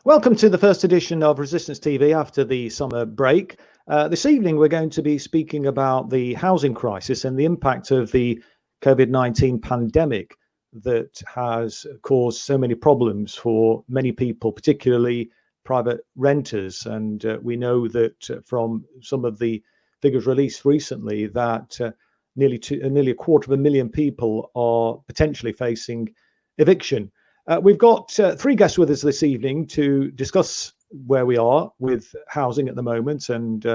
Welcome to the first edition of Resistance TV after the summer break. This evening we're going to be speaking about the housing crisis and the impact of the COVID-19 pandemic that has caused so many problems for many people, particularly private renters. And we know that from some of the figures released recently that nearly 250,000 people are potentially facing eviction. We've got three guests with us this evening to discuss where we are with housing at the moment and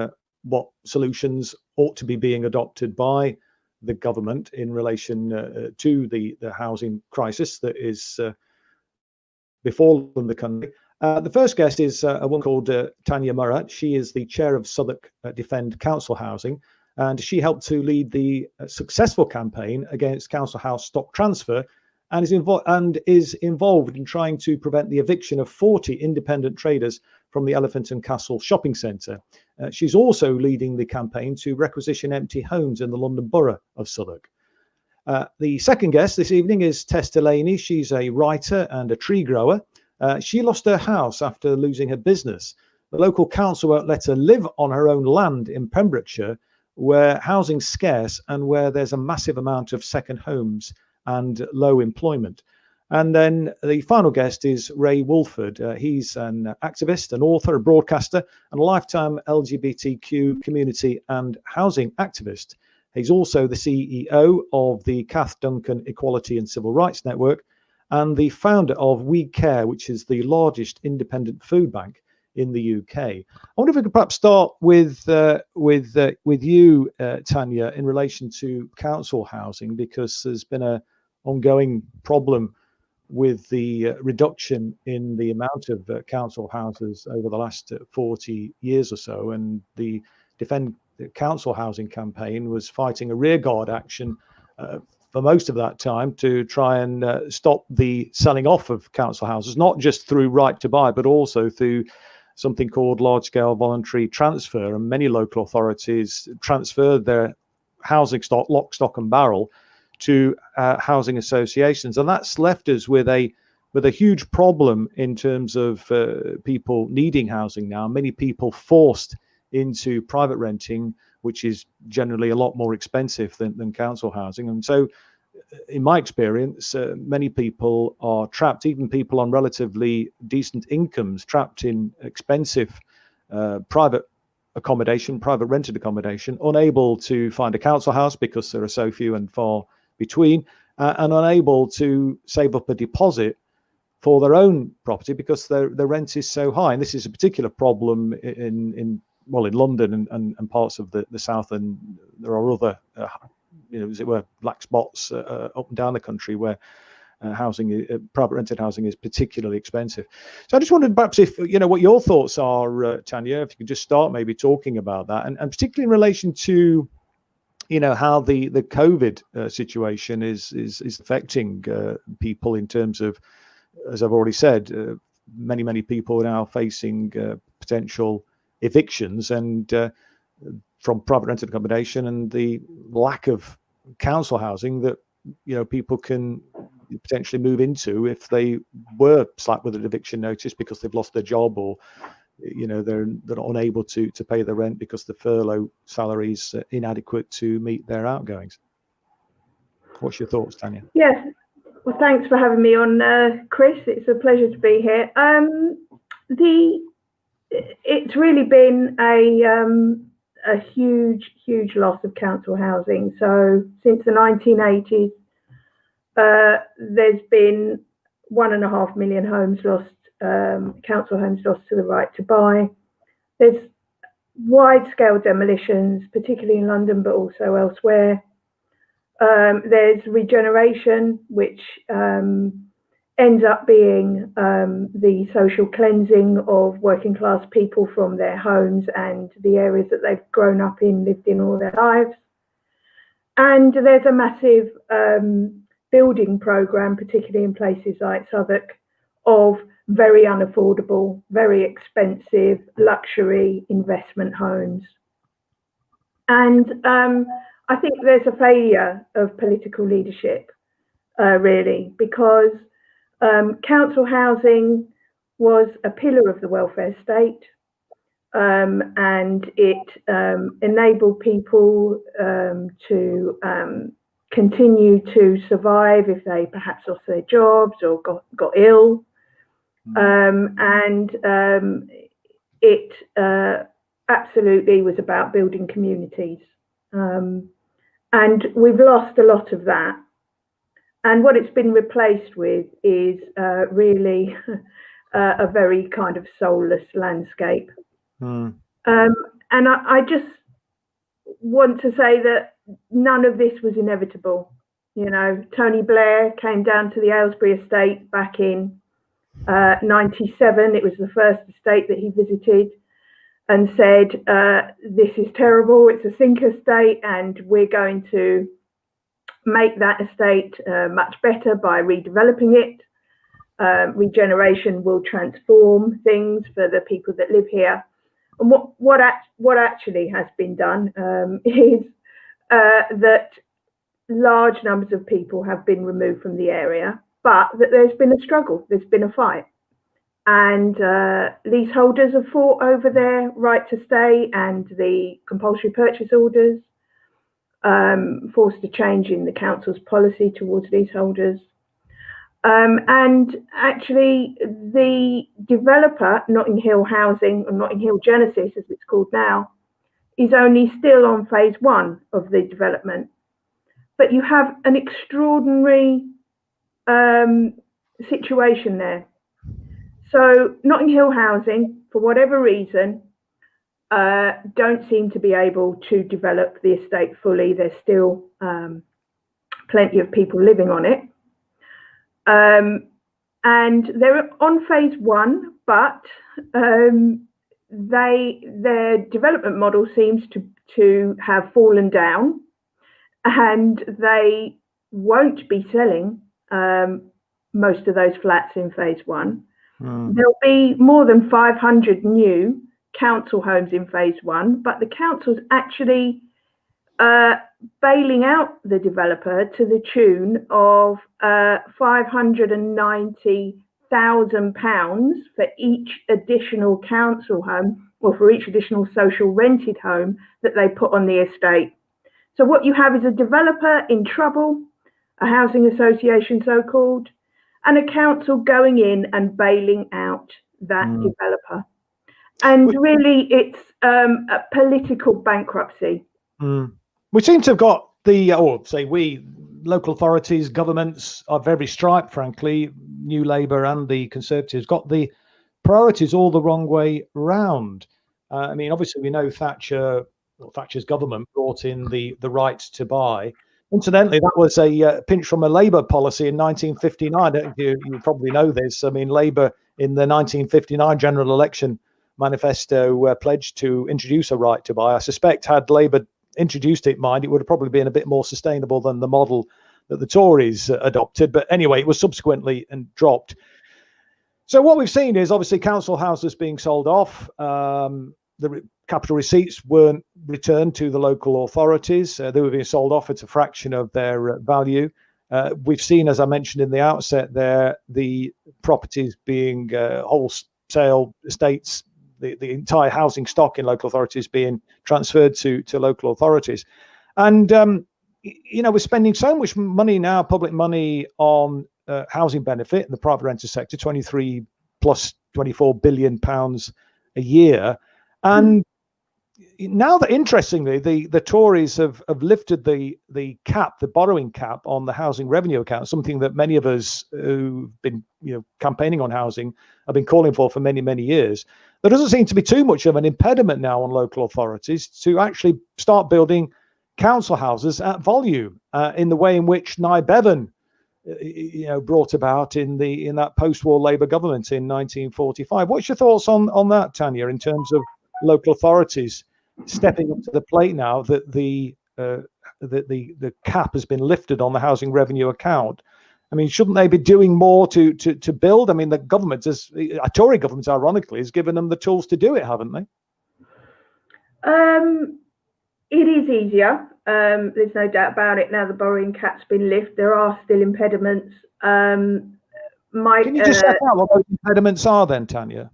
what solutions ought to be being adopted by the government in relation to the housing crisis that is befallen the country. The first guest is a woman called Tanya Murat. She is the chair of Southwark Defend Council Housing, and she helped to lead the successful campaign against council house stock transfer and is involved in trying to prevent the eviction of 40 independent traders from the Elephant and Castle shopping centre. She's also leading the campaign to requisition empty homes in the London Borough of Southwark. The second guest this evening is Tess Delaney. She's a writer and a tree grower. She lost her house after losing her business. The local council won't let her live on her own land in Pembrokeshire, where housing's scarce and where there's a massive amount of second homes and low employment. And then the final guest is Raymond Woolford. He's an activist, an author, a broadcaster, and a lifetime LGBTQ community and housing activist. He's also the CEO of the Kath Duncan Equality and Civil Rights Network and the founder of We Care, which is the largest independent food bank in the UK. I wonder if we could perhaps start with you, Tanya, in relation to council housing, because there's been an ongoing problem with the reduction in the amount of council houses over the last 40 years or so. And the Defend Council Housing campaign was fighting a rearguard action for most of that time to try and stop the selling off of council houses, not just through right to buy, but also through something called large-scale voluntary transfer. And many local authorities transferred their housing stock, lock, stock and barrel, to housing associations. And that's left us with a huge problem in terms of people needing housing now. Many people forced into private renting, which is generally a lot more expensive than council housing. And so in my experience, many people are trapped, even people on relatively decent incomes, trapped in expensive private accommodation, private rented accommodation, unable to find a council house because there are so few and far between, and unable to save up a deposit for their own property because the rent is so high. And this is a particular problem in London and parts of the south, and there are other as it were, black spots up and down the country where private rented housing is particularly expensive. So I just wondered perhaps if, what your thoughts are, Tanya, if you could just start maybe talking about that, and particularly in relation to, how the COVID situation is affecting people in terms of, as I've already said, many people are now facing potential evictions and from private rented accommodation, and the lack of council housing that people can potentially move into if they were slapped with an eviction notice because they've lost their job, or they're not unable to pay the rent because the furlough salary is inadequate to meet their outgoings. What's your thoughts, Tanya? Yes, well, thanks for having me on, Chris. It's a pleasure to be here. It's really been a huge loss of council housing. So since the 1980s, there's been 1.5 million homes lost, council homes lost to the right to buy. There's wide-scale demolitions, particularly in London, but also elsewhere. There's regeneration, which ends up being the social cleansing of working class people from their homes and the areas that they've grown up in, lived in all their lives. And there's a massive building programme, particularly in places like Southwark, of very unaffordable, very expensive luxury investment homes. And I think there's a failure of political leadership, really, because council housing was a pillar of the welfare state, and it enabled people to continue to survive if they perhaps lost their jobs or got ill. It absolutely was about building communities. And we've lost a lot of that. And what it's been replaced with is really a very kind of soulless landscape. And I just want to say that none of this was inevitable. You know, Tony Blair came down to the Aylesbury estate back in 97. It was the first estate that he visited, and said, this is terrible, it's a sink estate, and we're going to make that estate much better by redeveloping it. Regeneration will transform things for the people that live here. And what actually has been done is that large numbers of people have been removed from the area, but that there's been a struggle, there's been a fight. And leaseholders have fought over their right to stay, and the compulsory purchase orders forced a change in the council's policy towards leaseholders. And actually, the developer, Notting Hill Housing, or Notting Hill Genesis, as it's called now, is only still on phase 1 of the development. But you have an extraordinary situation there. So Notting Hill Housing, for whatever reason, don't seem to be able to develop the estate fully. There's still plenty of people living on it. And they're on phase 1, but their development model seems to have fallen down, and they won't be selling most of those flats in phase 1. There'll be more than 500 new council homes in phase 1, but the council's actually bailing out the developer to the tune of £590,000 for each additional council home, or for each additional social rented home that they put on the estate. So what you have is a developer in trouble, a housing association so-called, and a council going in and bailing out that developer. And really, it's a political bankruptcy. We seem to have got local authorities, governments of every stripe, frankly, New Labour and the Conservatives, got the priorities all the wrong way round. I mean, obviously, we know Thatcher's government brought in the right to buy. Incidentally, that was a pinch from a Labour policy in 1959. You probably know this. I mean, Labour in the 1959 general election manifesto pledged to introduce a right to buy. I suspect had Labour introduced it, it would have probably been a bit more sustainable than the model that the Tories adopted. But anyway, it was subsequently dropped. So what we've seen is obviously council houses being sold off. The capital receipts weren't returned to the local authorities. They were being sold off at a fraction of their value. We've seen, as I mentioned in the outset there, the properties being wholesale estates, the entire housing stock in local authorities being transferred to local authorities. And, we're spending so much money now, public money, on housing benefit in the private rented sector, 23 plus 24 billion pounds a year. And now that, interestingly, the Tories have lifted the cap, the borrowing cap on the housing revenue account, something that many of us who've been campaigning on housing have been calling for many, many years. There doesn't seem to be too much of an impediment now on local authorities to actually start building council houses at volume in the way in which Nye Bevan brought about in that post-war Labour government in 1945. What's your thoughts on that, Tanya, in terms of local authorities stepping up to the plate now that the cap has been lifted on the housing revenue account? I mean, shouldn't they be doing more to build? I mean, the government, a Tory government, ironically, has given them the tools to do it, haven't they? It is easier. There's no doubt about it. Now the borrowing cap's been lifted, there are still impediments. Can you just set out what those impediments are then, Tanya?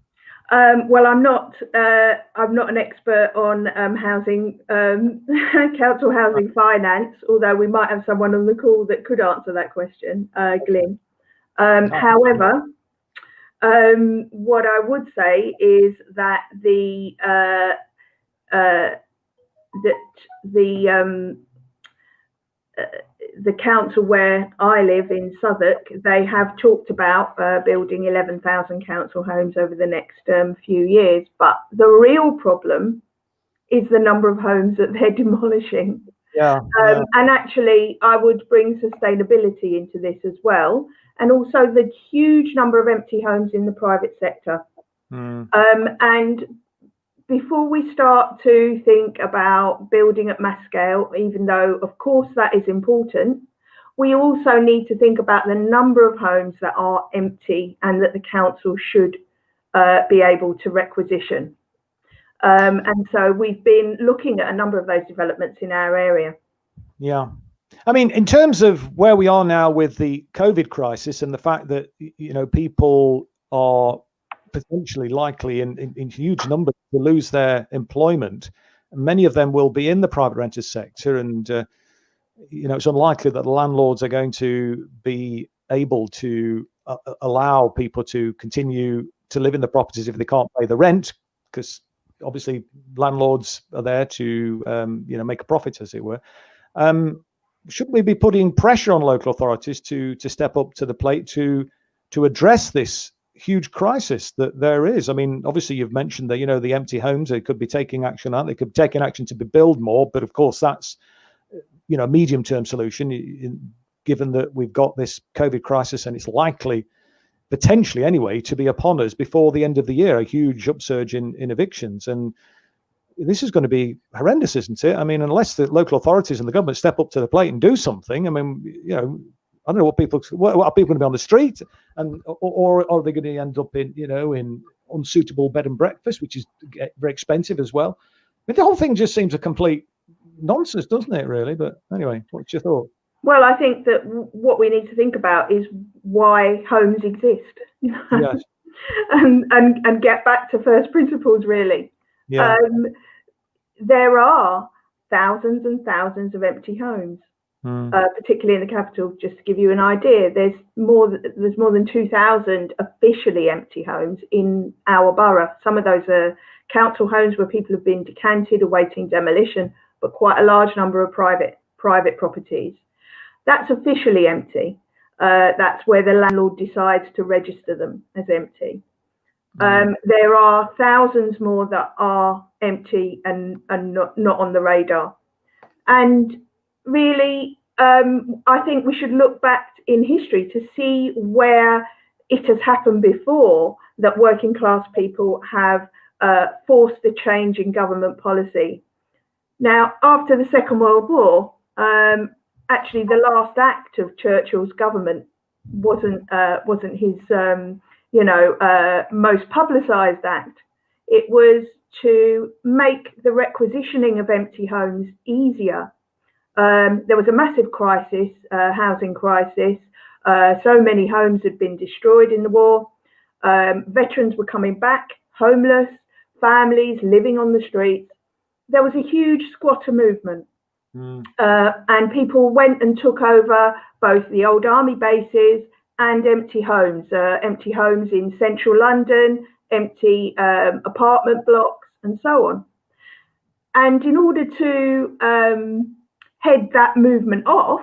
Well, I'm not an expert on housing, council housing finance, although we might have someone on the call that could answer that question, Glyn. However, what I would say is that the council where I live in Southwark, they have talked about building 11,000 council homes over the next few years. But the real problem is the number of homes that they're demolishing. And actually, I would bring sustainability into this as well. And also the huge number of empty homes in the private sector. And before we start to think about building at mass scale, even though, of course, that is important, we also need to think about the number of homes that are empty and that the council should be able to requisition. And so we've been looking at a number of those developments in our area. Yeah. I mean, in terms of where we are now with the COVID crisis and the fact that, you know, people are potentially likely in huge numbers to lose their employment. Many of them will be in the private renters sector, and you know, it's unlikely that landlords are going to be able to allow people to continue to live in the properties if they can't pay the rent, because obviously landlords are there to you know, make a profit, as it were. Shouldn't we be putting pressure on local authorities to step up to the plate to address this huge crisis that there is? I mean, obviously you've mentioned that, you know, the empty homes, they could be taking action on, they could be taking action to build more, but of course that's, you know, a medium-term solution, given that we've got this COVID crisis and it's likely, potentially anyway, to be upon us before the end of the year, a huge upsurge in evictions. And this is going to be horrendous, isn't it? I mean, unless the local authorities and the government step up to the plate and do something, I mean, you know, I don't know what are people going to be on the street, and or are they going to end up in, you know, in unsuitable bed and breakfast, which is very expensive as well. I mean, the whole thing just seems a complete nonsense, doesn't it, really? But anyway, what's your thought? Well, I think that what we need to think about is why homes exist. Yes. and get back to first principles, really. Yeah. There are thousands and thousands of empty homes. Particularly in the capital. Just to give you an idea, there's more than 2,000 officially empty homes in our borough. Some of those are council homes where people have been decanted awaiting demolition, but quite a large number of private properties. That's officially empty. That's where the landlord decides to register them as empty. There are thousands more that are empty and not on the radar. And really, I think we should look back in history to see where it has happened before that working class people have forced a change in government policy. Now, after the Second World War, actually the last act of Churchill's government wasn't his most publicised act. It was to make the requisitioning of empty homes easier. There was a massive crisis, housing crisis. So many homes had been destroyed in the war. Veterans were coming back, homeless, families living on the streets. There was a huge squatter movement. And people went and took over both the old army bases and empty homes in central London, empty apartment blocks, and so on. And in order to head that movement off,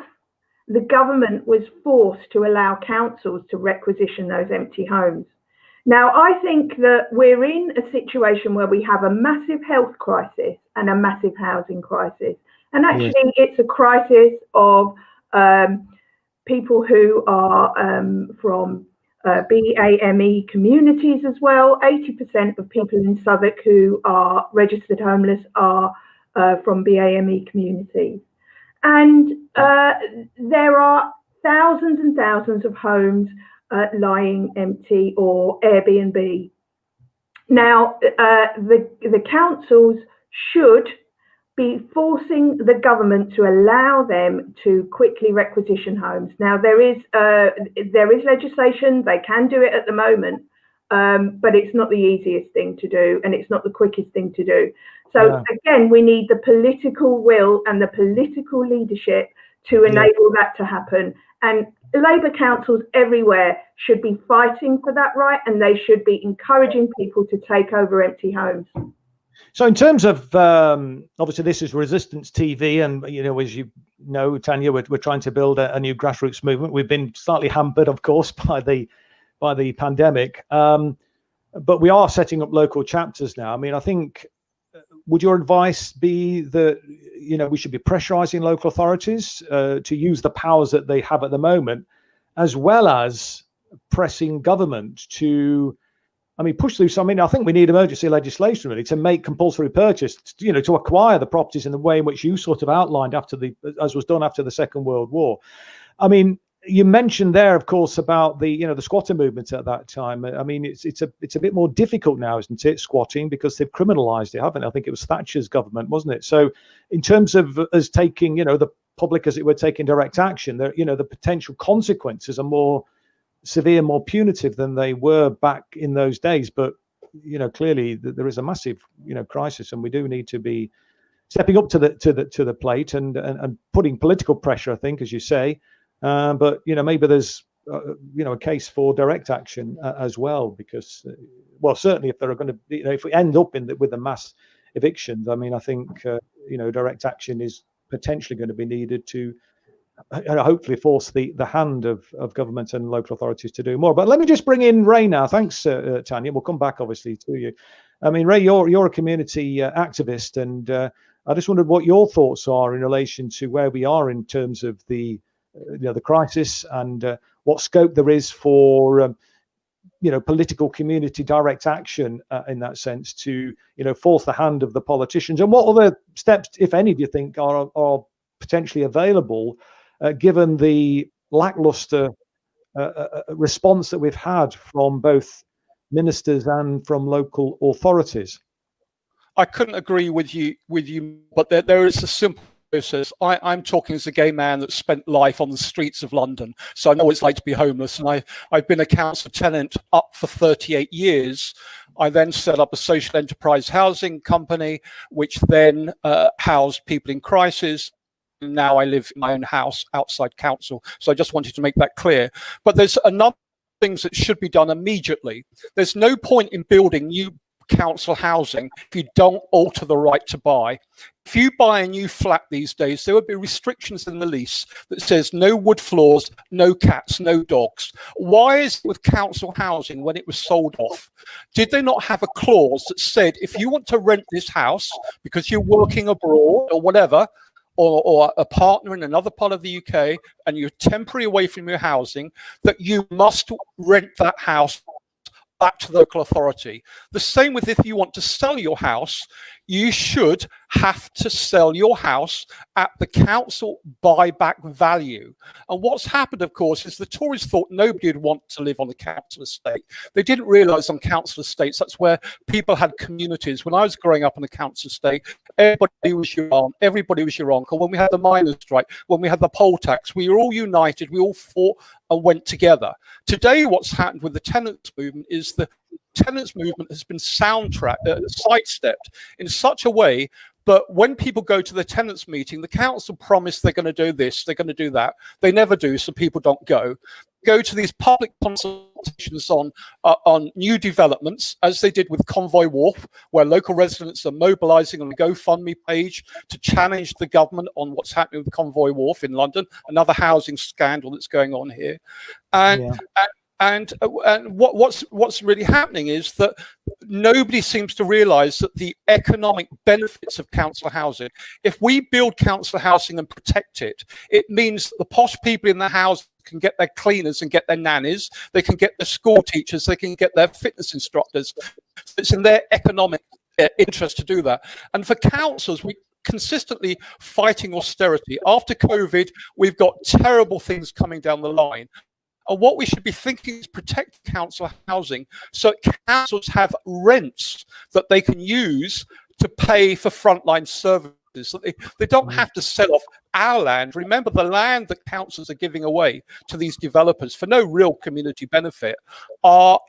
the government was forced to allow councils to requisition those empty homes. Now, I think that we're in a situation where we have a massive health crisis and a massive housing crisis. And actually, it's a crisis of people who are from BAME communities as well. 80% of people in Southwark who are registered homeless are from BAME communities. And there are thousands and thousands of homes lying empty or Airbnb. Now, the councils should be forcing the government to allow them to quickly requisition homes. Now, there is legislation, they can do it at the moment, but it's not the easiest thing to do, and it's not the quickest thing to do. So again, we need the political will and the political leadership to enable that to happen. And Labour councils everywhere should be fighting for that right, and they should be encouraging people to take over empty homes. So in terms of, obviously this is Resistance TV, and, you know, as you know, Tanya, we're trying to build a new grassroots movement. We've been slightly hampered, of course, by the pandemic, but we are setting up local chapters now. I mean, I think, would your advice be that, you know, we should be pressurizing local authorities to use the powers that they have at the moment, as well as pressing government to, I mean, push through some? I mean, I think we need emergency legislation really to make compulsory purchase, you know, to acquire the properties in the way in which you sort of outlined as was done after the Second World War. I mean, you mentioned there, of course, about the, you know, the squatter movement at that time. I mean, it's a bit more difficult now, isn't it, squatting, because they've criminalised it, haven't they? I think it was Thatcher's government, wasn't it? So, in terms of us taking, you know, the public, as it were, taking direct action, there, you know, the potential consequences are more severe, more punitive than they were back in those days. But, you know, clearly there is a massive, you know, crisis, and we do need to be stepping up to the plate and putting political pressure, I think, as you say. But, you know, maybe there's, you know, a case for direct action as well, because, well, certainly if there are going to be, you know, if we end up with the mass evictions, I mean, I think, you know, direct action is potentially going to be needed to hopefully force the hand of government and local authorities to do more. But let me just bring in Ray now. Thanks, Tanya. We'll come back, obviously, to you. I mean, Ray, you're a community activist, and I just wondered what your thoughts are in relation to where we are in terms of the you know, the crisis, and what scope there is for you know, political community direct action in that sense to, you know, force the hand of the politicians, and what other steps, if any, do you think are potentially available, given the lackluster response that we've had from both ministers and from local authorities? I couldn't agree with you, but there is a simple process. I'm talking as a gay man that spent life on the streets of London, so I know what it's like to be homeless, and I've been a council tenant up for 38 years. I then set up a social enterprise housing company, which then housed people in crisis. Now I live in my own house outside council. So I just wanted to make that clear. But there's a number of things that should be done immediately. There's no point in building new council housing if you don't alter the right to buy. If you buy a new flat these days, there will be restrictions in the lease that says no wood floors, no cats, no dogs. Why is it with council housing when it was sold off? Did they not have a clause that said if you want to rent this house because you're working abroad or whatever, or a partner in another part of the UK, and you're temporarily away from your housing, that you must rent that house back to the local authority? The same with if you want to sell your house, you should have to sell your house at the council buyback value. And what's happened, of course, is the Tories thought nobody would want to live on the council estate. They didn't realise on council estates, that's where people had communities. When I was growing up on the council estate, everybody was your aunt, everybody was your uncle. When we had the miners' strike, when we had the poll tax, we were all united, we all fought and went together. Today, what's happened with the tenants movement is the tenants movement has been sidestepped in such a way. But when people go to the tenants meeting, the council promise they're going to do this, they're going to do that. They never do, so people don't go. Go to these public consultations on new developments, as they did with Convoy Wharf, where local residents are mobilising on a GoFundMe page to challenge the government on what's happening with Convoy Wharf in London, another housing scandal that's going on here. And what's really happening is that nobody seems to realise that the economic benefits of council housing, if we build council housing and protect it, it means that the posh people in the house can get their cleaners and get their nannies, they can get their school teachers, they can get their fitness instructors. It's in their economic interest to do that. And for councils, we consistently fighting austerity. After COVID, we've got terrible things coming down the line. And what we should be thinking is protect council housing so councils have rents that they can use to pay for frontline services. So they don't have to sell off our land. Remember, the land that councils are giving away to these developers for no real community benefit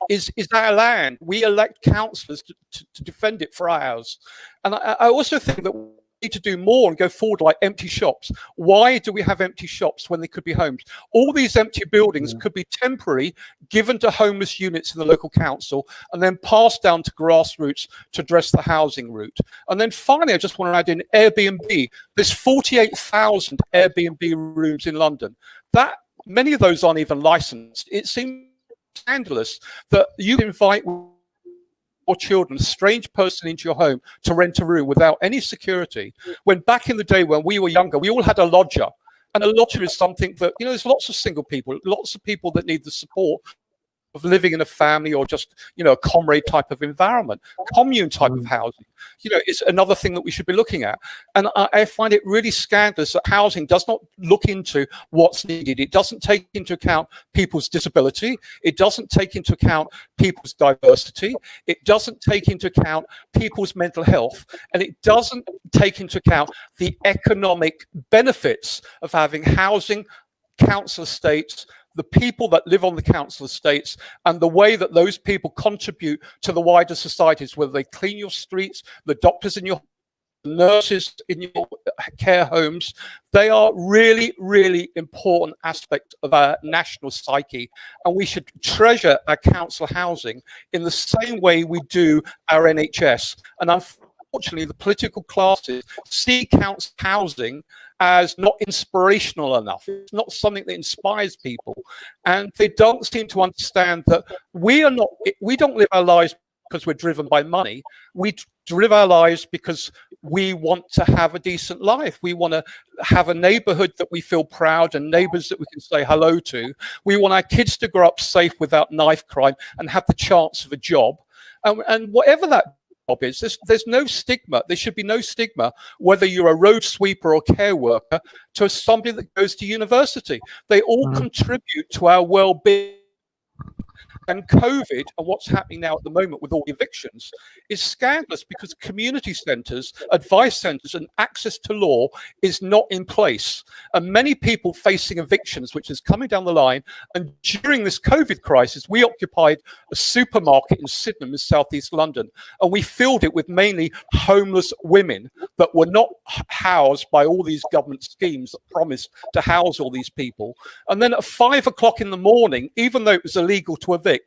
is our land. We elect councillors to defend it for ours. And I also think that we need to do more and go forward, like empty shops. Why do we have empty shops when they could be homes? All these empty buildings could be temporary, given to homeless units in the local council, and then passed down to grassroots to address the housing route. And then finally, I just want to add in Airbnb. There's 48,000 Airbnb rooms in London. That many of those aren't even licensed. It seems scandalous that you invite or children, a strange person into your home to rent a room without any security. When back in the day when we were younger, we all had a lodger. And a lodger is something that, there's lots of single people, lots of people that need the support of living in a family or just, a comrade type of environment, commune type of housing. It's another thing that we should be looking at. And I find it really scandalous that housing does not look into what's needed. It doesn't take into account people's disability. It doesn't take into account people's diversity. It doesn't take into account people's mental health. And it doesn't take into account the economic benefits of having housing, council estates, the people that live on the council estates, and the way that those people contribute to the wider societies, whether they clean your streets, the doctors in your nurses in your care homes. They are really, really important aspects of our national psyche, and we should treasure our council housing in the same way we do our NHS. And unfortunately, the political classes see council housing as not inspirational enough. It's not something that inspires people. And they don't seem to understand that we don't live our lives because we're driven by money. We live our lives because we want to have a decent life. We want to have a neighborhood that we feel proud and neighbors that we can say hello to. We want our kids to grow up safe without knife crime and have the chance of a job. And whatever that is, there's no stigma. There should be no stigma whether you're a road sweeper or care worker to somebody that goes to university. They all contribute to our well-being. And COVID and what's happening now at the moment with all the evictions is scandalous because community centres, advice centres and access to law is not in place. And many people facing evictions, which is coming down the line. And during this COVID crisis, we occupied a supermarket in Sydenham in southeast London. And we filled it with mainly homeless women that were not housed by all these government schemes that promised to house all these people. And then at 5 o'clock in the morning, even though it was illegal to evict,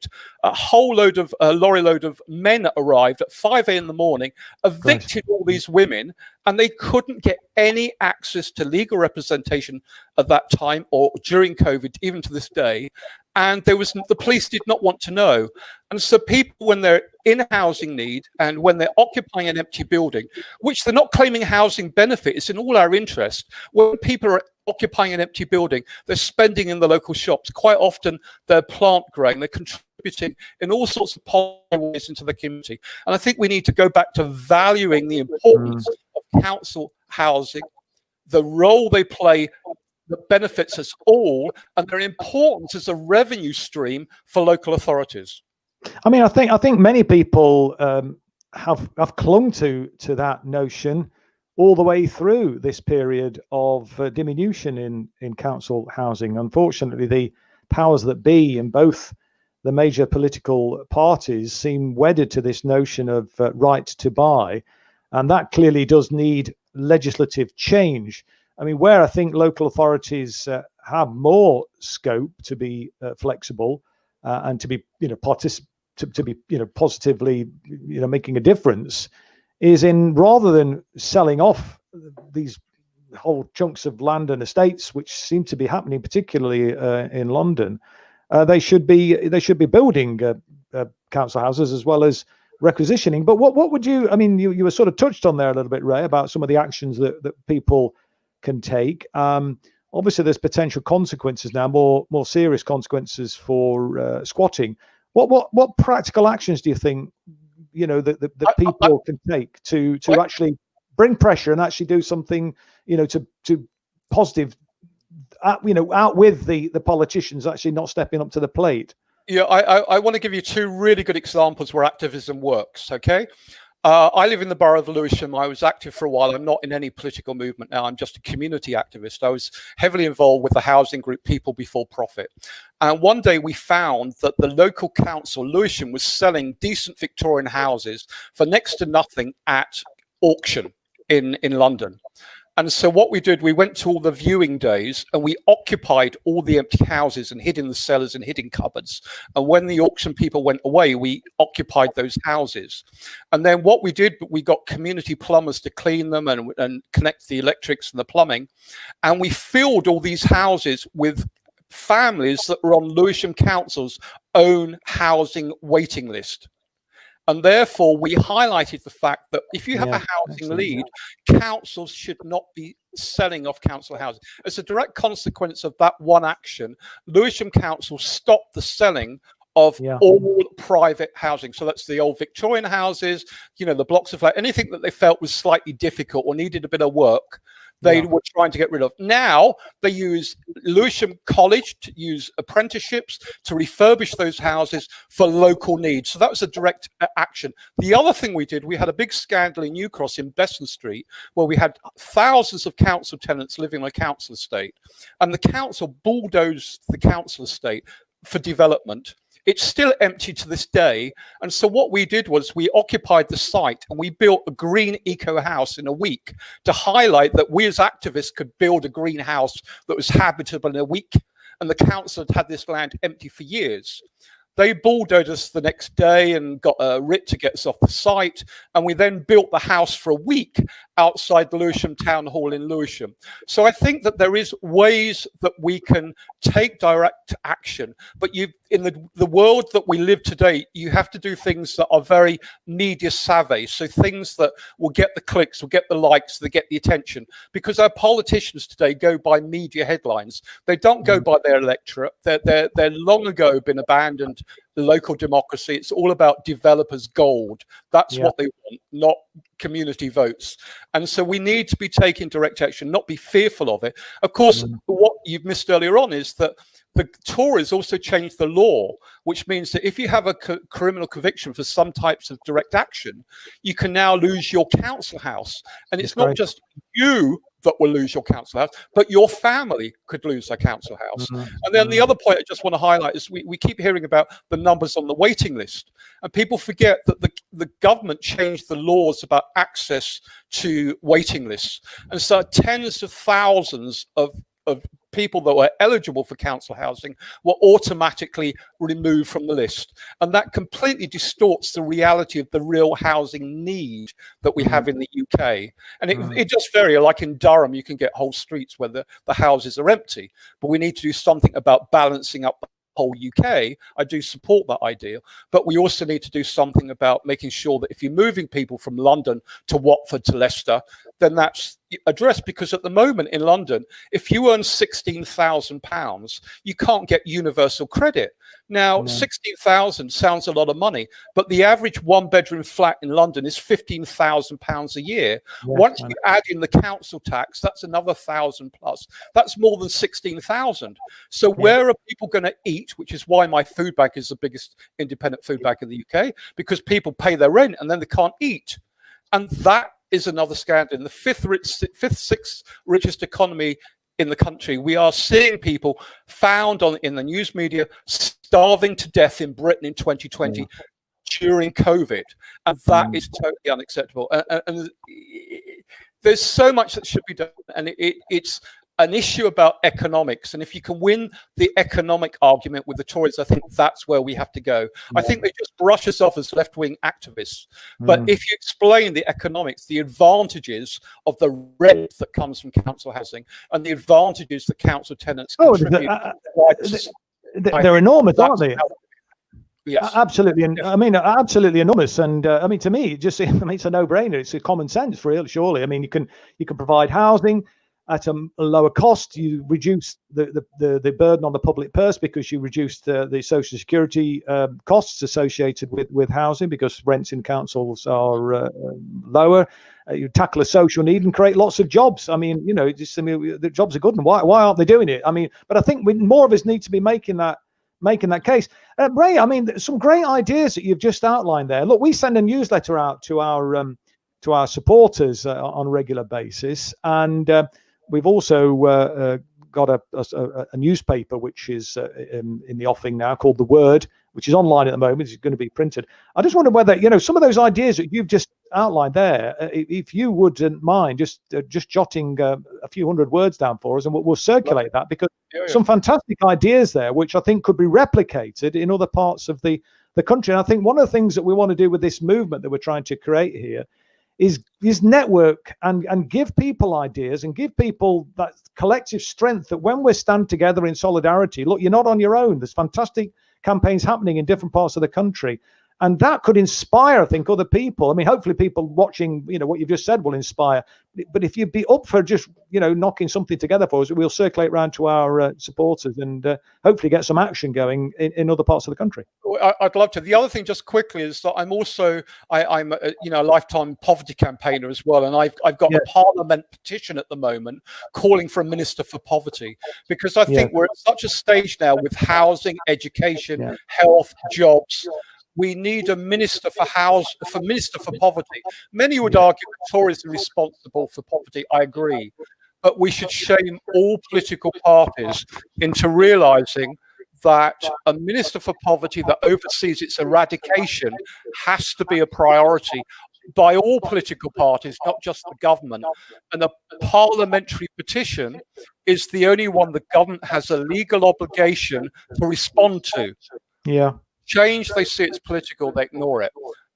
a whole load of lorry load of men arrived at 5 a.m. in the morning, evicted all these women, and they couldn't get any access to legal representation at that time or during COVID, even to this day. And the police did not want to know. And so people, when they're in housing need and when they're occupying an empty building, which they're not claiming housing benefit, it's in all our interest. When people are occupying an empty building, they're spending in the local shops. Quite often they're plant growing, they're contributing in all sorts of positive ways into the community. And I think we need to go back to valuing the importance of council housing, the role they play that benefits us all, and their importance as a revenue stream for local authorities. I mean, I think many people have clung to that notion all the way through this period of diminution in council housing. Unfortunately, the powers that be in both the major political parties seem wedded to this notion of right to buy, and that clearly does need legislative change. I mean, where I think local authorities have more scope to be flexible and to be, positively, making a difference, is in rather than selling off these whole chunks of land and estates, which seem to be happening, particularly in London, they should be building council houses as well as requisitioning. But what would you? I mean, you were sort of touched on there a little bit, Ray, about some of the actions that people can take. Obviously, there's potential consequences now, more serious consequences for squatting. What practical actions do you think that people can take to actually bring pressure and actually do something to positive, out with the politicians actually not stepping up to the plate? Yeah, I want to give you two really good examples where activism works. Okay. I live in the borough of Lewisham. I was active for a while. I'm not in any political movement now. I'm just a community activist. I was heavily involved with the housing group People Before Profit. And one day we found that the local council, Lewisham, was selling decent Victorian houses for next to nothing at auction in London. And so what we did, we went to all the viewing days and we occupied all the empty houses and hid in the cellars and hid in cupboards. And when the auction people went away, we occupied those houses. And then what we did, we got community plumbers to clean them and connect the electrics and the plumbing. And we filled all these houses with families that were on Lewisham Council's own housing waiting list. And therefore, we highlighted the fact that if you have a housing lead, councils should not be selling off council houses. As a direct consequence of that one action, Lewisham Council stopped the selling of all private housing. So that's the old Victorian houses, you know, the blocks of flat, anything that they felt was slightly difficult or needed a bit of work. They were trying to get rid of. Now they use Lewisham College to use apprenticeships to refurbish those houses for local needs. So that was a direct action. The other thing we did, we had a big scandal in New Cross in Besson Street where we had thousands of council tenants living on a council estate, and the council bulldozed the council estate for development. It's still empty to this day. And so what we did was we occupied the site and we built a green eco house in a week to highlight that we as activists could build a green house that was habitable in a week. And the council had had this land empty for years. They bulldozed us the next day and got a writ to get us off the site. And we then built the house for a week outside the Lewisham Town Hall in Lewisham. So I think that there is ways that we can take direct action. But in the world that we live today, you have to do things that are very media savvy. So things that will get the clicks, will get the likes, that get the attention. Because our politicians today go by media headlines. They don't go by their electorate. They're long ago been abandoned. Local democracy. It's all about developers' gold. That's what they want, not community votes. And so we need to be taking direct action, not be fearful of it. Of course, what you've missed earlier on is that the Tories also changed the law, which means that if you have a criminal conviction for some types of direct action, you can now lose your council house. And it's not just you that will lose your council house, but your family could lose their council house. And then the other point I just want to highlight is we keep hearing about the numbers on the waiting list, and people forget that the government changed the laws about access to waiting lists. And so tens of thousands of people that were eligible for council housing were automatically removed from the list. And that completely distorts the reality of the real housing need that we have in the UK. And it just varies. Like in Durham, you can get whole streets where the houses are empty. But we need to do something about balancing up the whole UK. I do support that idea. But we also need to do something about making sure that if you're moving people from London to Watford to Leicester, then that's addressed, because at the moment in London, if you earn £16,000, you can't get universal credit. Now, 16,000 sounds a lot of money, but the average one-bedroom flat in London is £15,000 a year. Once you add in the council tax, that's another 1,000 plus. That's more than 16,000. So where are people going to eat? Which is why my food bank is the biggest independent food bank in the UK, because people pay their rent and then they can't eat. And that is another scandal. In the fifth, sixth richest economy in the country, we are seeing people found in the news media starving to death in Britain in 2020 during COVID. And that is totally unacceptable. And there's so much that should be done. And it's an issue about economics. And if you can win the economic argument with the Tories, I think that's where we have to go. I think they just brush us off as left-wing activists. But if you explain the economics, the advantages of the rent that comes from council housing and the advantages that council tenants contribute, they're enormous, aren't they? Yes, absolutely, and I mean, absolutely enormous. And I mean, to me, it's a no-brainer. It's a common sense, really. Surely, I mean, you can provide housing at a lower cost. You reduce the burden on the public purse because you reduce the social security costs associated with housing, because rents in councils are lower. You tackle a social need and create lots of jobs. I mean, the jobs are good, and why aren't they doing it? I mean, but I think more of us need to be making that making that case. Ray, I mean, some great ideas that you've just outlined there. Look, we send a newsletter out to our supporters on a regular basis, and we've also got a newspaper which is in the offing now called The Word, which is online at the moment. It's going to be printed. I just wonder whether, you know, some of those ideas that you've just outlined there, if you wouldn't mind just jotting a few hundred words down for us, and we'll circulate that, because some fantastic ideas there, which I think could be replicated in other parts of the country. And I think one of the things that we want to do with this movement that we're trying to create here is network and give people ideas and give people that collective strength that when we stand together in solidarity, look, you're not on your own. There's fantastic campaigns happening in different parts of the country. And that could inspire, I think, other people. I mean, hopefully people watching, you know, what you've just said will inspire. But if you'd be up for just, you know, knocking something together for us, we'll circulate around to our supporters and hopefully get some action going in other parts of the country. I'd love to. The other thing, just quickly, is that I'm also I'm a lifetime poverty campaigner as well, and I've got a Parliament petition at the moment calling for a minister for poverty, because I think we're at such a stage now with housing, education, health, jobs. We need a minister for poverty. Many would argue that Tories are responsible for poverty. I agree, but we should shame all political parties into realising that a minister for poverty that oversees its eradication has to be a priority by all political parties, not just the government. And a parliamentary petition is the only one the government has a legal obligation to respond to. Yeah. Change, they see it's political, they ignore it.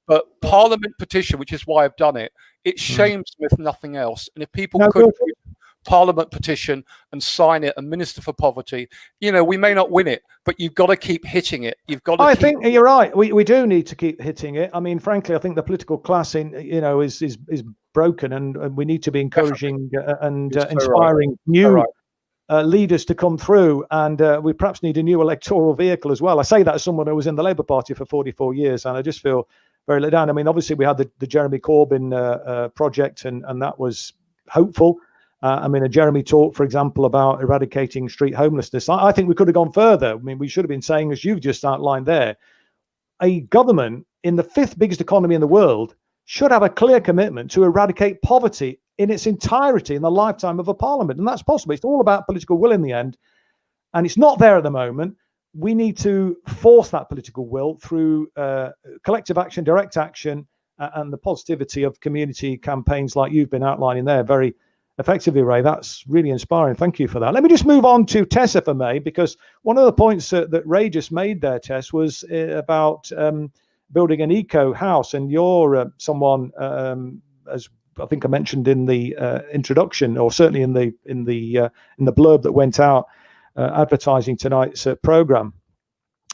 But Parliament petition, which is why I've done it, it shames them if nothing else. And if people could Parliament petition and sign it, a minister for poverty, you know, we may not win it, but you've got to keep hitting it. You've got to. I think you're right. We do need to keep hitting it. I mean, frankly, I think the political class is broken, and we need to be encouraging and inspiring new leaders to come through, and we perhaps need a new electoral vehicle as well. I say that as someone who was in the Labour Party for 44 years, and I just feel very let down. I mean, obviously we had the Jeremy Corbyn project, and that was hopeful. I mean, a Jeremy talk, for example, about eradicating street homelessness. I think we could have gone further. I mean, we should have been saying, as you've just outlined there, a government in the 5th biggest economy in the world should have a clear commitment to eradicate poverty in its entirety in the lifetime of a parliament. And that's possible. It's all about political will in the end. And it's not there at the moment. We need to force that political will through collective action, direct action, and the positivity of community campaigns like you've been outlining there very effectively, Ray. That's really inspiring. Thank you for that. Let me just move on to Tess, if I may, because one of the points that Ray just made there, Tess, was about building an eco house. And you're someone, as I think I mentioned in the introduction, or certainly in the blurb that went out advertising tonight's program.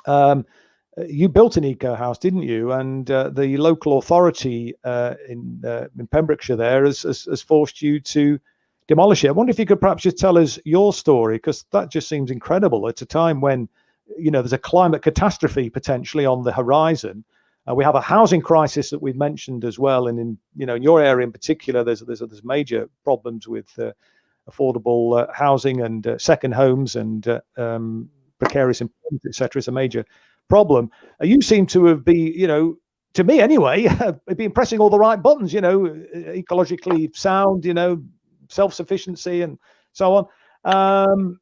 You built an eco house, didn't you? And the local authority in Pembrokeshire there has forced you to demolish it. I wonder if you could perhaps just tell us your story, because that just seems incredible at a time when, you know, there's a climate catastrophe potentially on the horizon. We have a housing crisis that we've mentioned as well, and in your area in particular, there's major problems with affordable housing and second homes and precarious employment, etc. It's a major problem. You seem to have been, to me anyway, been pressing all the right buttons. Ecologically sound, self-sufficiency and so on,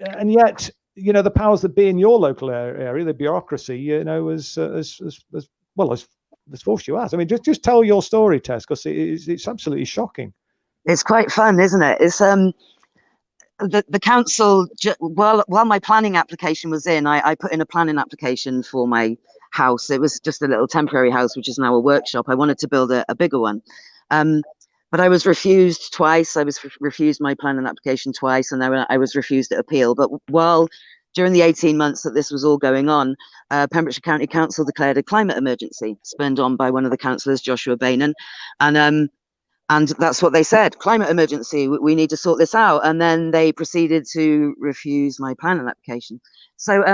and yet, the powers that be in your local area, the bureaucracy, has forced you out. I mean, just tell your story, Tess, because it's absolutely shocking. It's quite fun, isn't it? It's the council. While my planning application was in, I put in a planning application for my house. It was just a little temporary house, which is now a workshop. I wanted to build a bigger one, but I was refused twice. I was refused my planning application twice, and then I was refused at appeal. But during the 18 months that this was all going on, Pembrokeshire County Council declared a climate emergency, spurned on by one of the councillors, Joshua Bainan, and that's what they said: climate emergency. We need to sort this out. And then they proceeded to refuse my planning application. So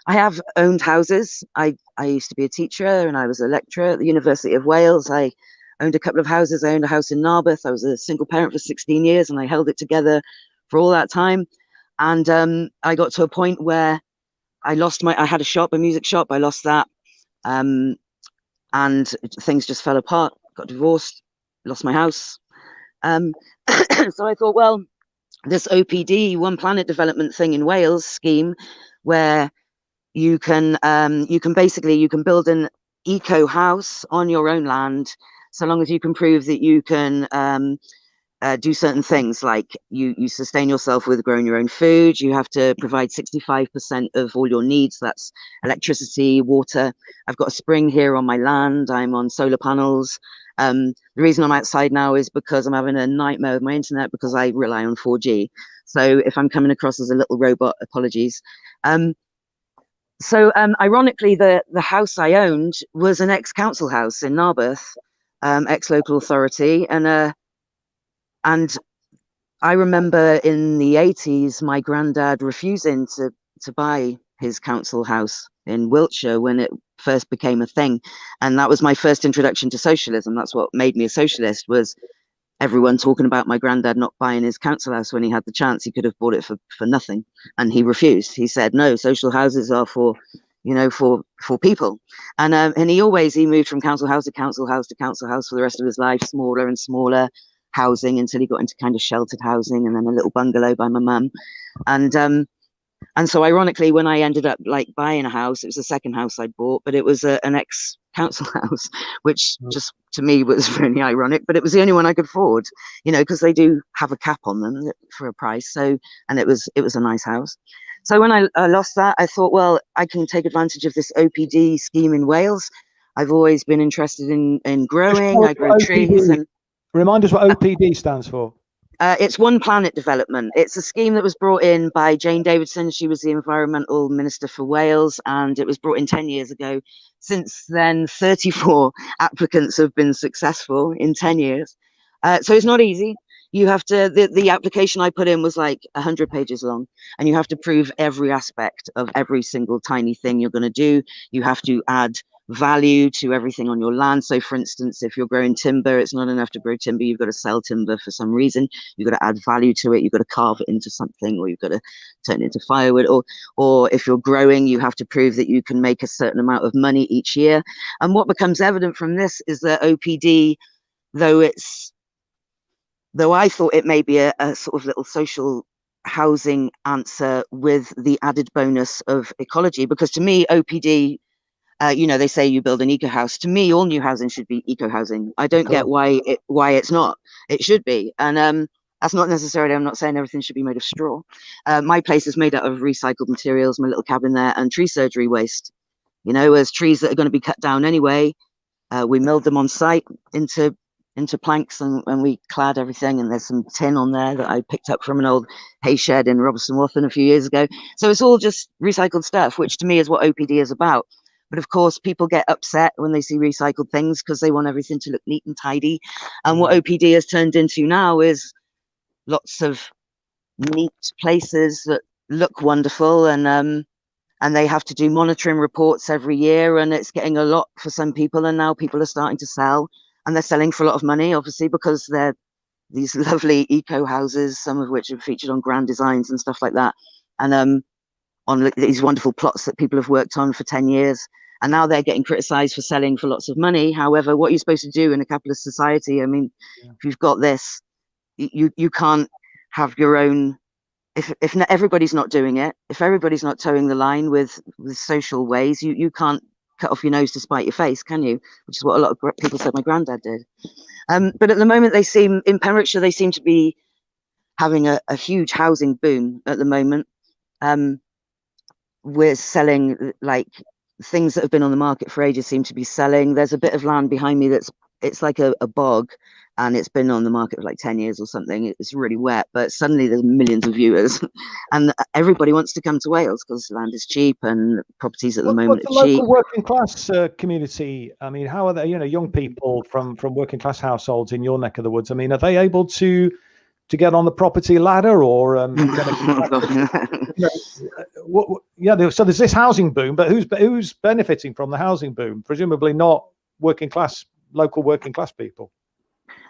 I have owned houses. I used to be a teacher, and I was a lecturer at the University of Wales. I owned a couple of houses. I owned a house in Narberth. I was a single parent for 16 years, and I held it together for all that time. And I got to a point where I had a shop, a music shop. I lost that. And things just fell apart. Got divorced, lost my house. So I thought, well, this OPD, One Planet Development thing in Wales scheme, where you can build an eco house on your own land, so long as you can prove that you can do certain things, like you sustain yourself with growing your own food. You have to provide 65% of all your needs. That's electricity, water. I've got a spring here on my land. I'm on solar panels. The reason I'm outside now is because I'm having a nightmare with my internet because I rely on 4G. So if I'm coming across as a little robot, apologies. Ironically, the house I owned was an ex-council house in Narberth, ex-local authority, and I remember in the 80s, my granddad refusing to buy his council house in Wiltshire when it first became a thing. And that was my first introduction to socialism. That's what made me a socialist, was everyone talking about my granddad not buying his council house when he had the chance. He could have bought it for nothing. And he refused. He said, no, social houses are for people. And he moved from council house to council house to council house for the rest of his life, smaller and smaller housing, until he got into kind of sheltered housing, and then a little bungalow by my mum. And so ironically, when I ended up like buying a house, it was the second house I bought, but it was an ex-council house, which just to me was really ironic, but it was the only one I could afford, because they do have a cap on them for a price. So, and it was a nice house. So when I lost that, I thought, well, I can take advantage of this OPD scheme in Wales. I've always been interested in growing. I grow trees. And remind us what OPD stands for. It's One Planet Development. It's a scheme that was brought in by Jane Davidson. She was the Environmental Minister for Wales, and it was brought in 10 years ago. Since then, 34 applicants have been successful in 10 years. So it's not easy. You have to, the application I put in was like 100 pages long, and you have to prove every aspect of every single tiny thing you're going to do. You have to add value to everything on your land. So for instance, if you're growing timber, it's not enough to grow timber. You've got to sell timber for some reason. You've got to add value to it. You've got to carve it into something, or you've got to turn it into firewood. Or if you're growing, you have to prove that you can make a certain amount of money each year. And what becomes evident from this is that OPD, though I thought it may be a sort of little social housing answer with the added bonus of ecology, because to me, OPD, they say you build an eco house. To me, all new housing should be eco housing. I don't get why it's not. It should be. And that's not necessarily, I'm not saying everything should be made of straw. My place is made out of recycled materials, my little cabin there, and tree surgery waste. As trees that are going to be cut down anyway, we milled them on site into planks, and we clad everything. And there's some tin on there that I picked up from an old hay shed in Robertson Wathen a few years ago. So it's all just recycled stuff, which to me is what OPD is about. But of course, people get upset when they see recycled things because they want everything to look neat and tidy. And what OPD has turned into now is lots of neat places that look wonderful, and they have to do monitoring reports every year, and it's getting a lot for some people. And now people are starting to sell, and they're selling for a lot of money, obviously, because they're these lovely eco houses, some of which are featured on Grand Designs and stuff like that. And on these wonderful plots that people have worked on for 10 years. And now they're getting criticized for selling for lots of money. However, what you're supposed to do in a capitalist society, I mean, if you've got this, you can't have your own, if everybody's not doing it, if everybody's not towing the line with social ways, you can't cut off your nose to spite your face, can you? Which is what a lot of people said my granddad did. But at the moment, in Pembrokeshire, they seem to be having a huge housing boom at the moment. We're selling, like, things that have been on the market for ages seem to be selling. There's a bit of land behind me it's like a bog, and it's been on the market for like 10 years or something. It's really wet, but suddenly there's millions of viewers and everybody wants to come to Wales because land is cheap and properties at the moment are cheap. Local working class community, I mean, how are they, young people from working class households in your neck of the woods? I mean, are they able to get on the property ladder, or so there's this housing boom, but who's benefiting from the housing boom? Presumably not local working class people.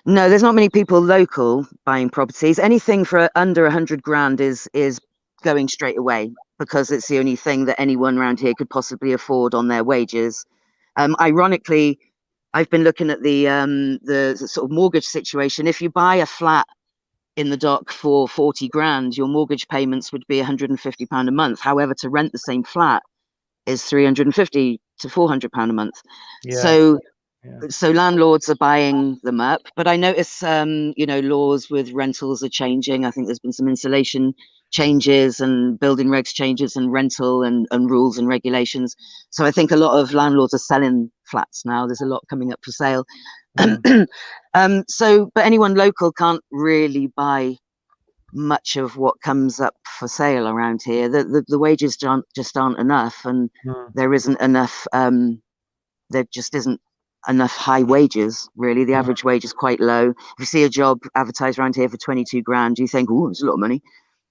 No, there's not many people local buying properties. Anything for under 100 grand is going straight away. because it's the only thing that anyone around here could possibly afford on their wages. Ironically, I've been looking at the sort of mortgage situation. If you buy a flat in the dock for 40 grand, your mortgage payments would be £150 a month. However, to rent the same flat is £350 to £400 a month. Yeah. So landlords are buying them up. But I notice, laws with rentals are changing. I think there's been some insulation changes and building regs changes and rental and rules and regulations. So I think a lot of landlords are selling flats now. There's a lot coming up for sale. But anyone local can't really buy much of what comes up for sale around here. The wages just aren't enough, and there isn't enough. There just isn't enough high wages. Really, the average wage is quite low. If you see a job advertised around here for 22 grand, you think, oh, it's a lot of money.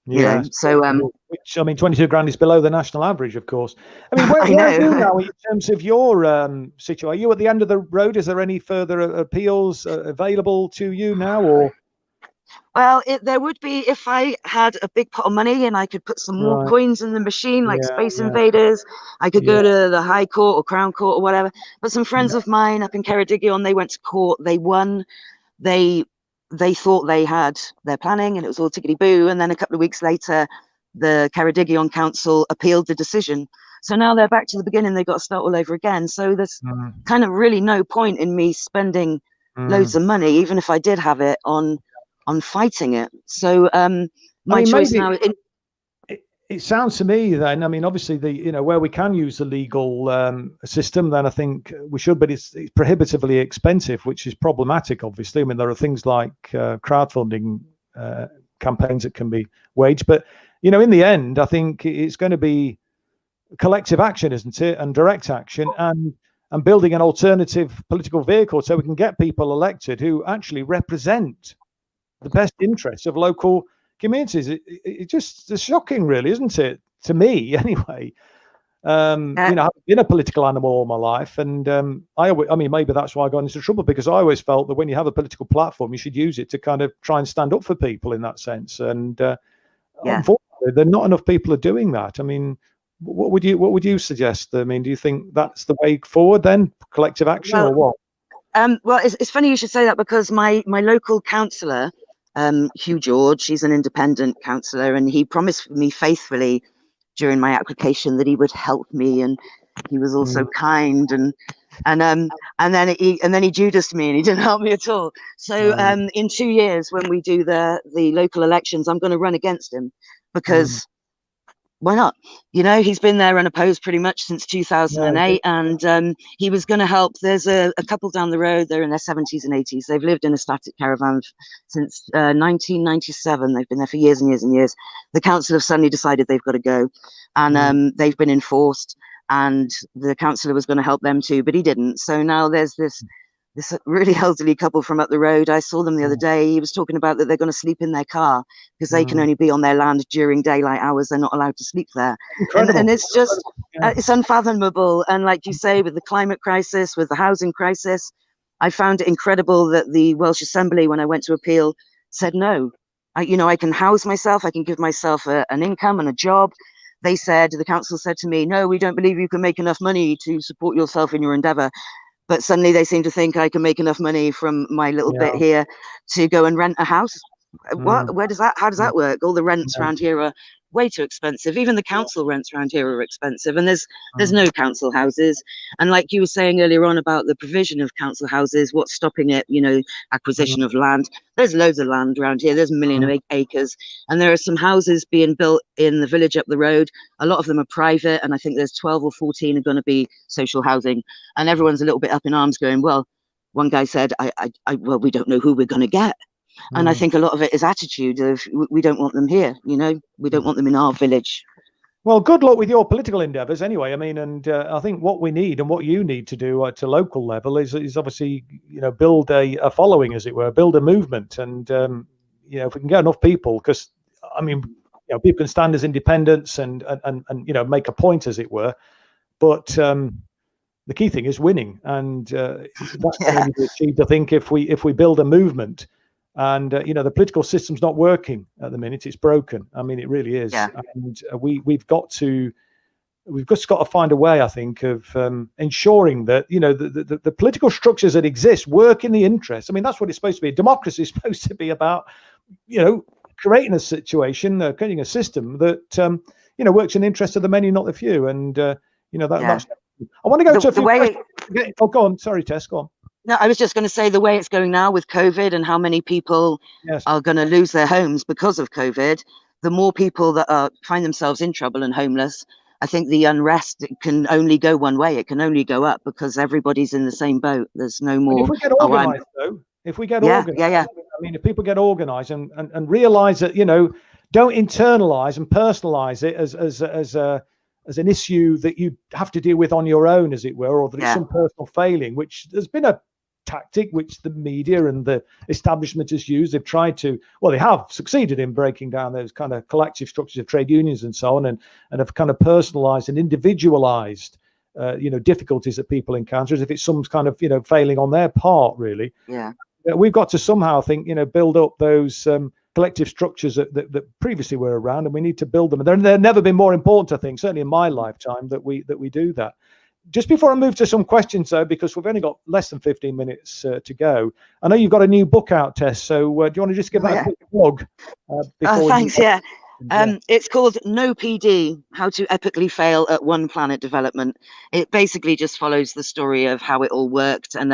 Yeah. Which, I mean, 22 grand is below the national average, of course. I mean, where are you now in terms of your situation? Are you at the end of the road? Is there any further appeals available to you now, or? Well, there would be if I had a big pot of money and I could put some more coins in the machine, like Space Invaders. I could go to the High Court or Crown Court or whatever. But some friends of mine up in Ceredigion, they went to court. They won. They thought they had their planning and it was all tickety-boo. And then a couple of weeks later, the Ceredigion Council appealed the decision. So now they're back to the beginning. They've got to start all over again. So there's kind of really no point in me spending loads of money, even if I did have it, on fighting it. So choice now. It sounds to me then, I mean, obviously where we can use the legal system, then I think we should, but it's prohibitively expensive, which is problematic, obviously. I mean, there are things like crowdfunding campaigns that can be waged, but, in the end, I think it's going to be collective action, isn't it? And direct action and building an alternative political vehicle so we can get people elected who actually represent the best interests of local communities. It's shocking, really, isn't it? To me, anyway. I've been a political animal all my life, and I mean, maybe that's why I got into trouble, because I always felt that when you have a political platform, you should use it to kind of try and stand up for people in that sense. And unfortunately, there are not enough people are doing that. I mean, what would you suggest? I mean, do you think that's the way forward then, collective action, or what? Well, it's funny you should say that, because my local councillor, Hugh George, he's an independent councillor, and he promised me faithfully during my application that he would help me, and he was also kind, and then he Judased me and he didn't help me at all. So in 2 years, when we do the local elections, I'm going to run against him, because why not? He's been there unopposed pretty much since 2008, and he was going to help. There's a couple down the road. They're in their 70s and 80s. They've lived in a static caravan since 1997. They've been there for years and years and years. The council have suddenly decided they've got to go, and they've been enforced, and the councillor was going to help them too, but he didn't. So now there's this really elderly couple from up the road. I saw them the other day. He was talking about that they're going to sleep in their car because they can only be on their land during daylight hours. They're not allowed to sleep there. And it's just, it's unfathomable. And like you say, with the climate crisis, with the housing crisis, I found it incredible that the Welsh Assembly, when I went to appeal, said no. I can house myself. I can give myself an income and a job. The council said to me, no, we don't believe you can make enough money to support yourself in your endeavour. But suddenly they seem to think I can make enough money from my little bit here to go and rent a house. How does that work? All the rents around here are way too expensive. Even the council rents around here are expensive, and there's no council houses. And like you were saying earlier on about the provision of council houses, what's stopping it? Acquisition of land. There's loads of land around here. There's a million acres, and there are some houses being built in the village up the road. A lot of them are private, and I think there's 12 or 14 are going to be social housing. And everyone's a little bit up in arms, going, well, one guy said, well, we don't know who we're going to get. And I think a lot of it is attitude of we don't want them here, we don't want them in our village. Well, good luck with your political endeavours anyway. I mean, and I think what we need and what you need to do at a local level is obviously, build a following, as it were, build a movement. And, if we can get enough people, because, I mean, people can stand as independents and make a point, as it were. But the key thing is winning. And that's going to be achieved, I think, if we build a movement. And the political system's not working at the minute. It's broken. I mean, it really is. Yeah. And we've just got to find a way, I think, of ensuring that the political structures that exist work in the interest. I mean, that's what it's supposed to be. Democracy is supposed to be about creating a situation, creating a system that works in the interest of the many, not the few. And that's. I want to go to a few questions. Oh, go on. Sorry, Tess. Go on. No, I was just going to say the way it's going now with COVID and how many people are going to lose their homes because of COVID. The more people that find themselves in trouble and homeless, I think the unrest can only go one way. It can only go up because everybody's in the same boat. There's no more. If we get organised, though, I mean, if people get organised and realise that, don't internalise and personalise it as an issue that you have to deal with on your own, as it were, or that it's some personal failing, which there's been a tactic which the media and the establishment has used. They've tried to, they have succeeded in breaking down those kind of collective structures of trade unions and so on, and have kind of personalized and individualized difficulties that people encounter as if it's some kind of failing on their part, really. We've got to somehow, I think, build up those collective structures that previously were around, and we need to build them. And they've never been more important, I think, certainly in my lifetime, that we do that. Just before I move to some questions, though, because we've only got less than 15 minutes to go, I know you've got a new book out, Tess, so do you want to just give that a quick plug? Thanks, It's called No PD, How to Epically Fail at One Planet Development. It basically just follows the story of how it all worked, and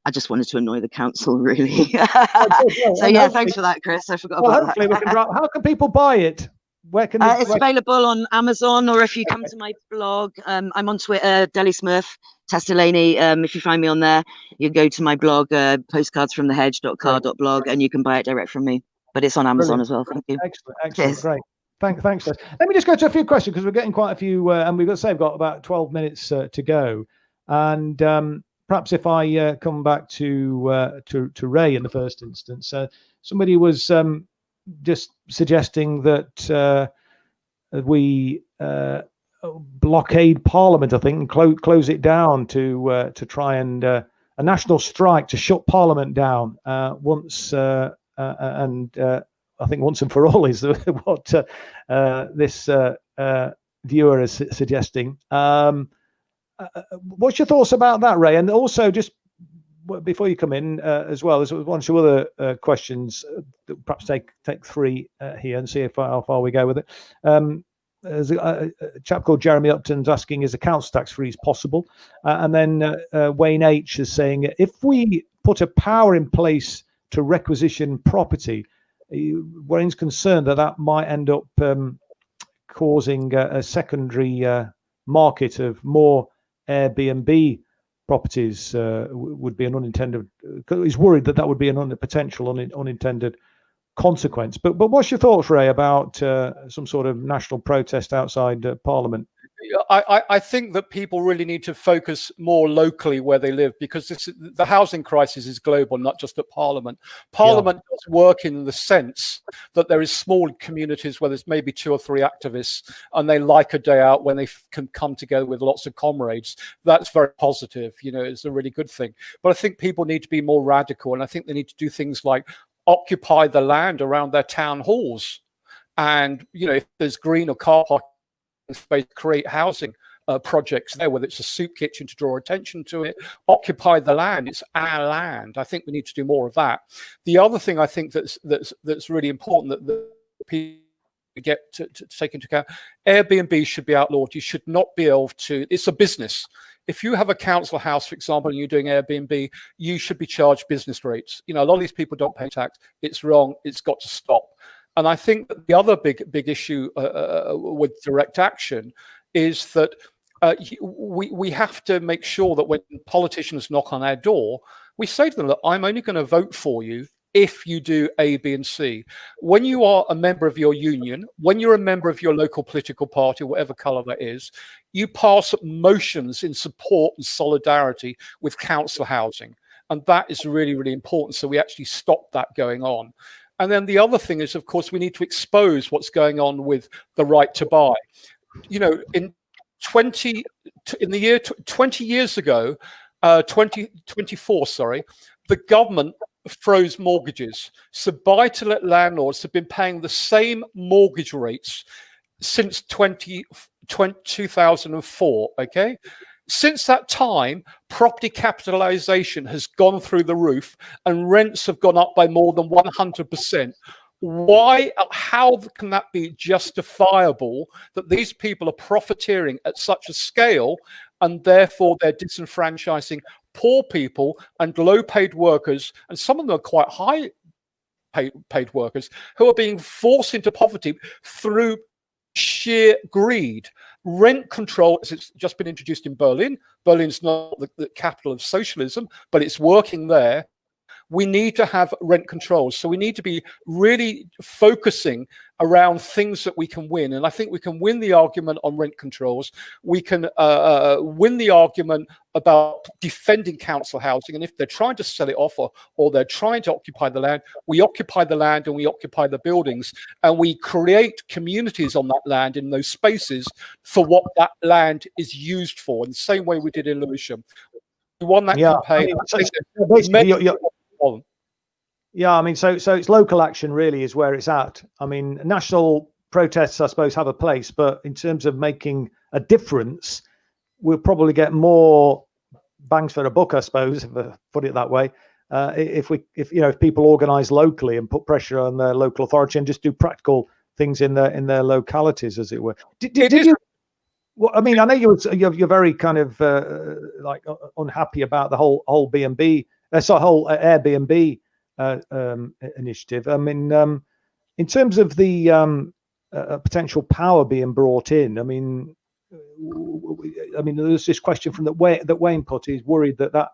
I just wanted to annoy the council, really. Thanks for that, Chris. I forgot about that. How can people buy it? Where can it's available on Amazon, or if you come to my blog, I'm on Twitter, Deli Smith, Tess Delaney. If you find me on there, you go to my blog, postcardsfromthehedge.car.blog, and you can buy it direct from me. But it's on Amazon as well. Thank you. Excellent. Cheers. Great. Thanks, Tess. Let me just go to a few questions because we're getting quite a few, and we've got about 12 minutes to go. And perhaps if I come back to Ray in the first instance, somebody was just suggesting that we blockade Parliament, I think, and close it down to try and a national strike to shut Parliament down once I think once and for all is what this viewer is suggesting. What's your thoughts about that, Ray? And also, just before you come in as well, there's one or two other questions. Perhaps take three here and see how far we go with it. There's a chap called Jeremy Upton's asking, is a council tax freeze possible? And then Wayne H is saying, if we put a power in place to requisition property, Wayne's concerned that might end up causing a secondary market of more Airbnb properties. Would be an unintended. He's worried that would be a potential unintended consequence. But what's your thoughts, Ray, about some sort of national protest outside Parliament? I think that people really need to focus more locally where they live, because the housing crisis is global, not just at Parliament. Parliament does work in the sense that there is small communities where there's maybe 2 or 3 activists, and they like a day out when they can come together with lots of comrades. That's very positive. It's a really good thing. But I think people need to be more radical, and I think they need to do things like occupy the land around their town halls, and if there's green or car park space, create housing projects there, whether it's a soup kitchen to draw attention to it. Occupy the land. It's our land. I think we need to do more of that. The other thing I think that's really important that people get to take into account, Airbnb should be outlawed. You should not be able to. It's a business. If you have a council house, for example, and you're doing Airbnb, you should be charged business rates. A lot of these people don't pay tax. It's wrong. It's got to stop. And I think that the other big issue with direct action is that we have to make sure that when politicians knock on our door, we say to them, look, I'm only going to vote for you if you do A, B, and C. When you are a member of your union, when you're a member of your local political party, whatever colour that is, you pass motions in support and solidarity with council housing. And that is really, really important. So we actually stop that going on. And then the other thing is, of course, we need to expose what's going on with the right to buy. In 20 years ago, 2024, the government froze mortgages. So buy-to-let landlords have been paying the same mortgage rates since 2004, okay? Since that time, property capitalization has gone through the roof and rents have gone up by more than 100%. Why, how can that be justifiable that these people are profiteering at such a scale, and therefore they're disenfranchising poor people and low-paid workers, and some of them are quite high paid workers, who are being forced into poverty through sheer greed? Rent control, as it's just been introduced in Berlin. Berlin's not the capital of socialism, but it's working there. We need to have rent controls. So we need to be really focusing around things that we can win. And I think we can win the argument on rent controls. We can win the argument about defending council housing. And if they're trying to sell it off, or they're trying to occupy the land, we occupy the land and we occupy the buildings. And we create communities on that land, in those spaces, for what that land is used for, in the same way we did in Lewisham. We won that campaign. Yeah, I mean, so it's local action really is where it's at. I mean, national protests, I suppose, have a place, but in terms of making a difference, we'll probably get more bangs for a buck, I suppose, if I put it that way, if people organise locally and put pressure on their local authority and just do practical things in their localities, as it were. Did you? Well, I mean, I know you're very kind of unhappy about the whole B&B. Whole Airbnb initiative. I mean, in terms of the potential power being brought in, I mean, there's this question from that Wayne put. He's worried that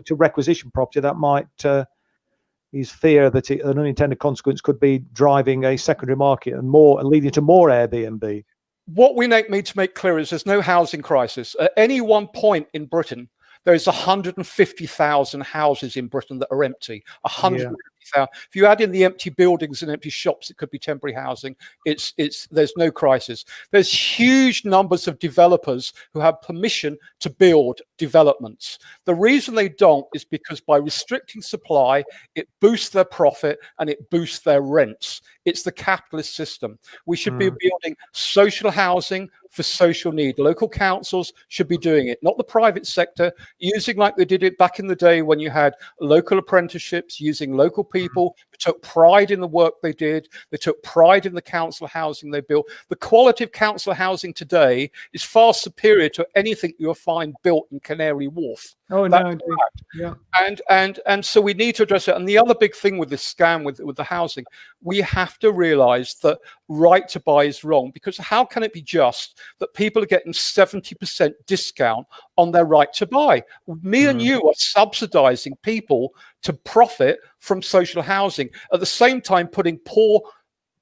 to requisition property, that might his fear that an unintended consequence could be driving a secondary market and leading to more Airbnb. What we need to make clear is there's no housing crisis at any one point in Britain. There's 150,000 houses in Britain that are empty. 150,000. If you add in the empty buildings and empty shops, it could be temporary housing. There's no crisis. There's huge numbers of developers who have permission to build developments. The reason they don't is because by restricting supply, it boosts their profit and it boosts their rents. It's the capitalist system. We should be building social housing for social need. Local councils should be doing it, not the private sector, using like they did it back in the day when you had local apprenticeships, using local people who took pride in the work they did. They took pride in the council housing they built. The quality of council housing today is far superior to anything you'll find built in Canary Wharf. Oh, no, yeah. And so we need to address it. And the other big thing with this scam with the housing, we have to realize that right to buy is wrong, because how can it be just that people are getting 70% discount on their right to buy? Me and you are subsidizing people to profit from social housing, at the same time putting poor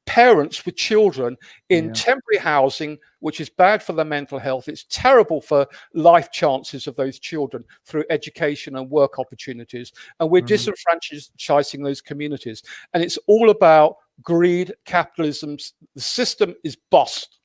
parents with children in temporary housing, which is bad for their mental health. It's terrible for life chances of those children through education and work opportunities. And we're disenfranchising those communities. And it's all about greed, capitalism. The system is bust.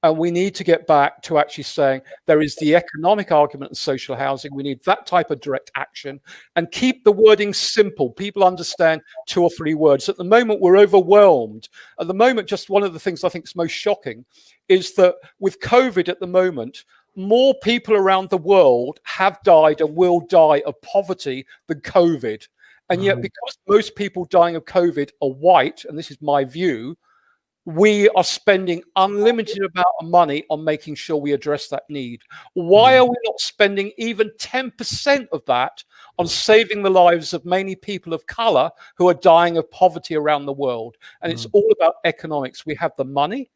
And we need to get back to actually saying there is the economic argument in social housing. We need that type of direct action, and keep the wording simple. People understand 2 or 3 words. At the moment, we're overwhelmed. At the moment, just one of the things I think is most shocking is that with COVID at the moment, more people around the world have died and will die of poverty than COVID. And yet, because most people dying of COVID are white, and this is my view, we are spending unlimited amount of money on making sure we address that need. Why are we not spending even 10% of that on saving the lives of many people of color who are dying of poverty around the world? And it's all about economics. We have the money.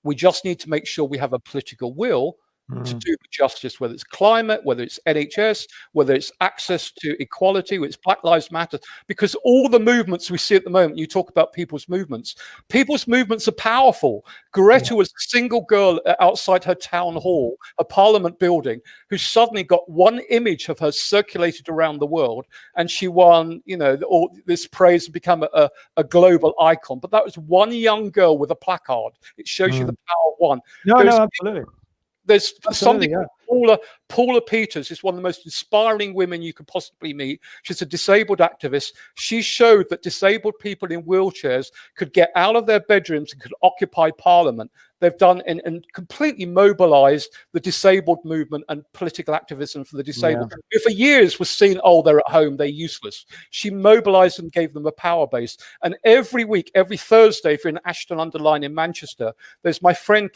We just need to make sure we have a political will to do justice, whether it's climate, whether it's NHS, whether it's access to equality, whether it's Black Lives Matter, because all the movements we see at the moment, you talk about people's movements are powerful. Greta was a single girl outside her town hall, a parliament building, who suddenly got one image of her circulated around the world, and she won, all this praise and become a global icon. But that was one young girl with a placard. It shows you the power of one. No, absolutely. There's something Paula Peters is one of the most inspiring women you could possibly meet. She's a disabled activist. She showed that disabled people in wheelchairs could get out of their bedrooms and could occupy Parliament. They've done and completely mobilized the disabled movement and political activism for the disabled, who for years was seen, oh, they're at home, they're useless. She mobilized and gave them a power base. And every week, every Thursday, if you're in Ashton-under-Lyne in Manchester, there's my friend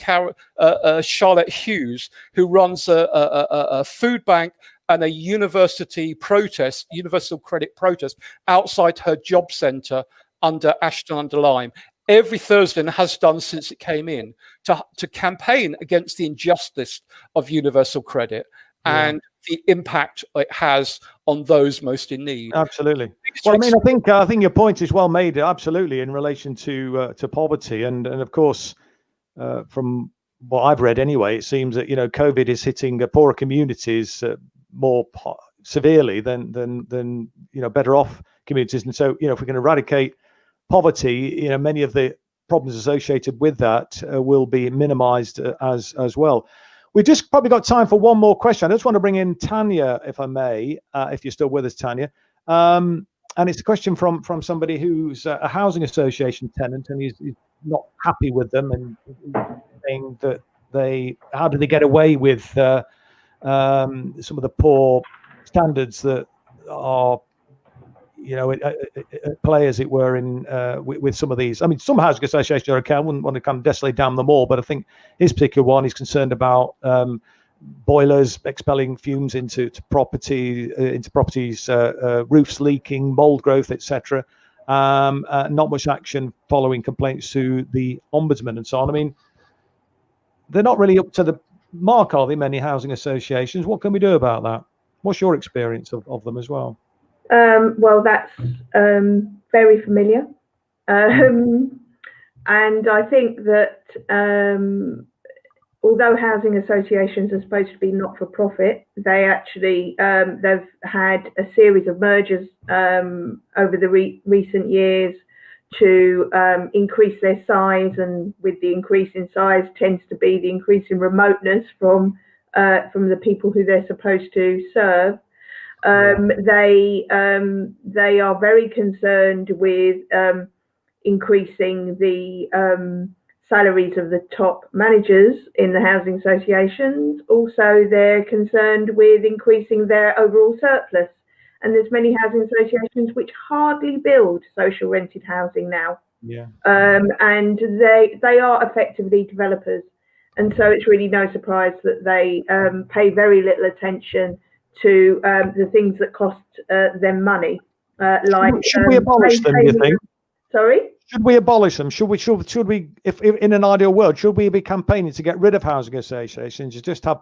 Charlotte Hughes, who runs a food bank and a university protest, universal credit protest, outside her job centre under Ashton-under-Lyne. Every Thursday, and has done since it came in, to campaign against the injustice of universal credit and the impact it has on those most in need. Absolutely. Well, I mean, I think your point is well made. Absolutely, in relation to poverty, and of course, from what I've read anyway, it seems that COVID is hitting poorer communities more severely than better off communities. And so if we can eradicate poverty, many of the problems associated with that will be minimized as well. We've just probably got time for one more question. I just want to bring in Tanya, if I may, if you're still with us, Tanya. And it's a question from somebody who's a housing association tenant, and he's not happy with them, and saying that how do they get away with some of the poor standards that are play, as it were, in with some of these. I mean, some housing associations are okay. I wouldn't want to kind of necessarily damn them all, but I think his particular one is concerned about boilers expelling fumes into properties, roofs leaking, mold growth, etc. Not much action following complaints to the ombudsman and so on. I mean, they're not really up to the mark, are they? Many housing associations. What can we do about that? What's your experience of them as well? Well, that's very familiar. And I think that although housing associations are supposed to be not-for-profit, they actually, they've had a series of mergers over the recent years to increase their size, and with the increase in size tends to be the increase in remoteness from the people who they're supposed to serve. They are very concerned with increasing the salaries of the top managers in the housing associations. Also, they're concerned with increasing their overall surplus. And there's many housing associations which hardly build social rented housing now. And they are effectively developers. And so it's really no surprise that they pay very little attention to the things that cost them money. Should we abolish them, do you think? Sorry? Should we abolish them? Should we, if in an ideal world, should we be campaigning to get rid of housing associations, just have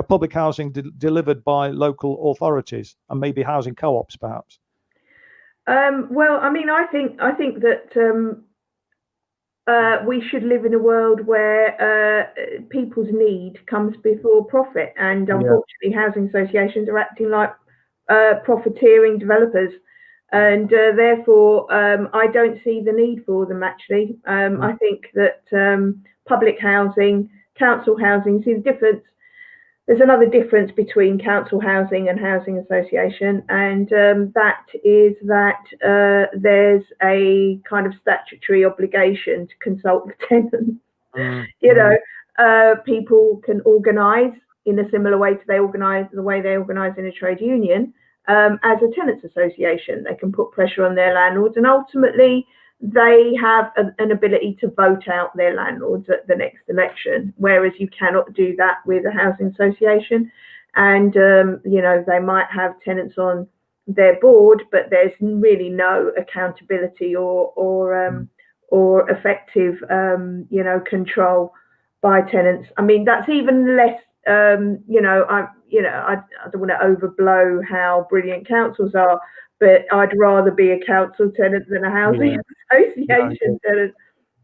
public housing delivered by local authorities and maybe housing co-ops, perhaps? Well, I mean, I think that we should live in a world where people's need comes before profit, and unfortunately, housing associations are acting like profiteering developers. And therefore, I don't see the need for them, actually. I think that public housing, council housing, see the difference. There's another difference between council housing and housing association, and that is that there's a kind of statutory obligation to consult the tenants. People can organise in a similar way to the way they organise in a trade union. As a tenants association, they can put pressure on their landlords, and ultimately they have an ability to vote out their landlords at the next election, whereas you cannot do that with a housing association. And they might have tenants on their board, but there's really no accountability or effective control by tenants. I mean, that's even less. I don't want to overblow how brilliant councils are, but I'd rather be a council tenant than a housing association tenant.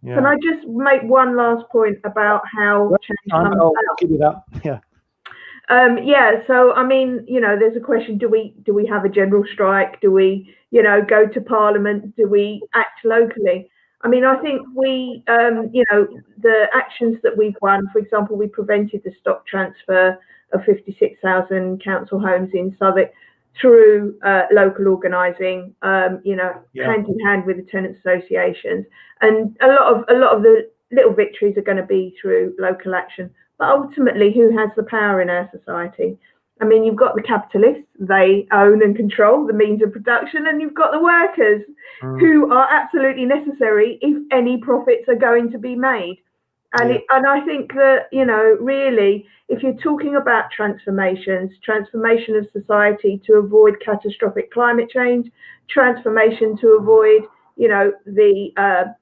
Can I just make one last point about how change comes I'll about? give you that. So I mean, there's a question: do we have a general strike? Do we, go to Parliament? Do we act locally? I mean, I think we, the actions that we've won, for example, we prevented the stock transfer of 56,000 council homes in Southwark through local organising, hand in hand with the tenant associations, and a lot of the little victories are going to be through local action. But ultimately, who has the power in our society? I mean, you've got the capitalists; they own and control the means of production, and you've got the workers, who are absolutely necessary if any profits are going to be made. And I think that, really, if you're talking about transformation of society to avoid catastrophic climate change, transformation to avoid, the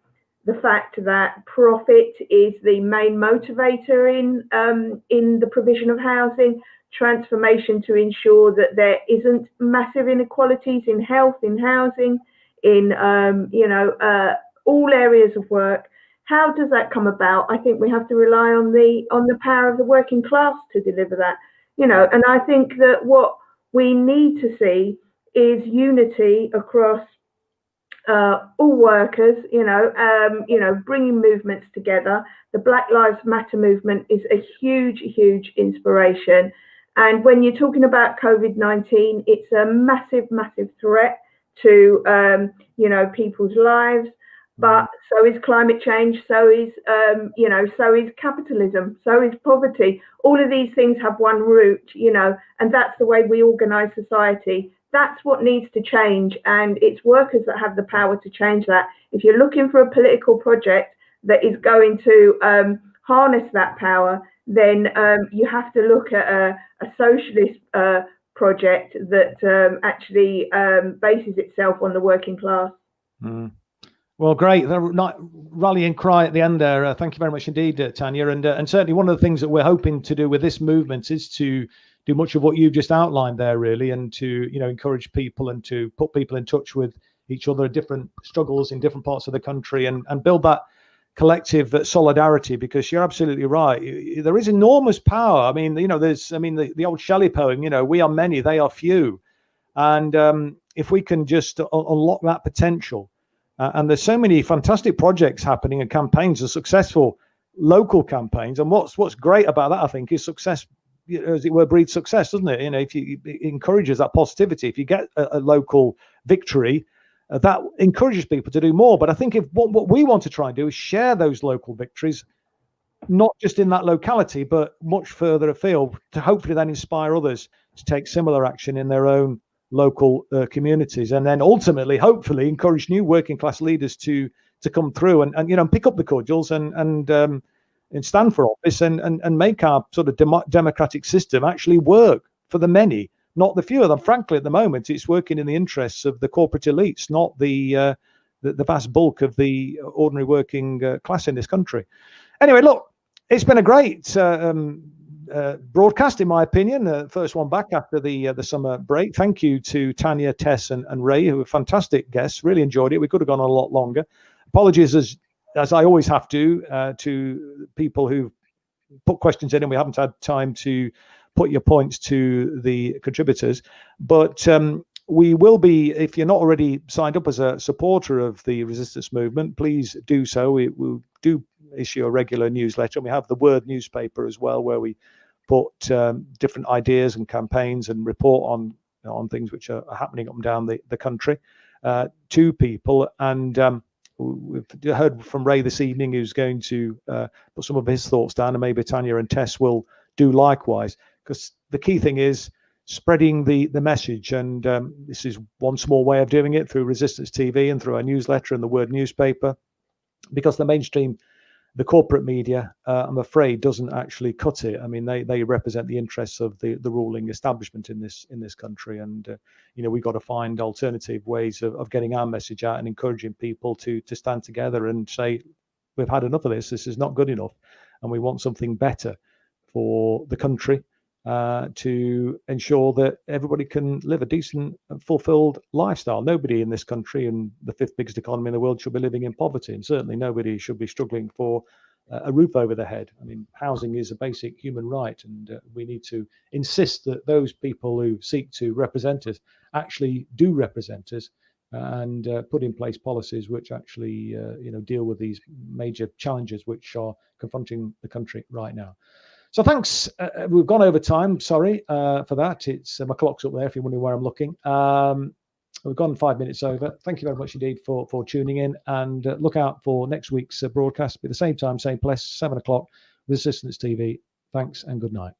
fact that profit is the main motivator in the provision of housing, transformation to ensure that there isn't massive inequalities in health, in housing, in all areas of work. How does that come about? I think we have to rely on the power of the working class to deliver that, and I think that what we need to see is unity across all workers, bringing movements together. The Black Lives Matter movement is a huge, huge inspiration. And when you're talking about COVID-19, it's a massive, massive threat to, people's lives. But so is climate change, so is capitalism, so is poverty. All of these things have one root, and that's the way we organise society. That's what needs to change, and it's workers that have the power to change that. If you're looking for a political project that is going to harness that power, then you have to look at a socialist project that actually bases itself on the working class. Well, great. The rallying cry at the end there. Thank you very much indeed, Tanya. And certainly one of the things that we're hoping to do with this movement is to do much of what you've just outlined there, really, and to, encourage people and to put people in touch with each other, different struggles in different parts of the country, and build that collective solidarity, because you're absolutely right. There is enormous power. I mean, there's, the old Shelley poem, we are many, they are few. And if we can just unlock that potential, and there's so many fantastic projects happening and campaigns and successful local campaigns. And what's great about that, I think, is success, as it were, breeds success, doesn't it? If it encourages that positivity. If you get a local victory, that encourages people to do more. But I think what we want to try and do is share those local victories, not just in that locality, but much further afield, to hopefully then inspire others to take similar action in their own local communities, and then ultimately, hopefully, encourage new working class leaders to come through and pick up the cudgels and stand for office and make our sort of democratic system actually work for the many, not the few of them. Frankly, at the moment, it's working in the interests of the corporate elites, not the vast bulk of the ordinary working class in this country. Anyway, look, it's been a great broadcast, in my opinion, first one back after the summer break. Thank you to Tanya, Tess, and Ray, who were fantastic guests. Really enjoyed it. We could have gone on a lot longer. Apologies, as I always have to people who put questions in and we haven't had time to put your points to the contributors. But we will be, if you're not already signed up as a supporter of the resistance movement, please do so. We will do issue a regular newsletter, and we have the Word newspaper as well, where we put different ideas and campaigns and report on things which are happening up and down the country to people. And we've heard from Ray this evening, who's going to put some of his thoughts down, and maybe Tanya and Tess will do likewise, because the key thing is spreading the message. And this is one small way of doing it, through Resistance TV and through our newsletter and the Word newspaper, because the mainstream, the corporate media, I'm afraid, doesn't actually cut it. I mean, they represent the interests of the ruling establishment in this country, and we've got to find alternative ways of getting our message out and encouraging people to stand together and say, we've had enough of this. This is not good enough, and we want something better for the country, to ensure that everybody can live a decent, fulfilled lifestyle. Nobody in this country, and the fifth biggest economy in the world, should be living in poverty, and certainly nobody should be struggling for a roof over their head. I mean, housing is a basic human right, and we need to insist that those people who seek to represent us actually do represent us, and put in place policies which actually deal with these major challenges which are confronting the country right now. So thanks. We've gone over time. Sorry for that. It's my clock's up there if you're wondering where I'm looking. We've gone 5 minutes over. Thank you very much indeed for tuning in, and look out for next week's broadcast. Be the same time, same place, 7 o'clock with Assistance TV. Thanks and good night.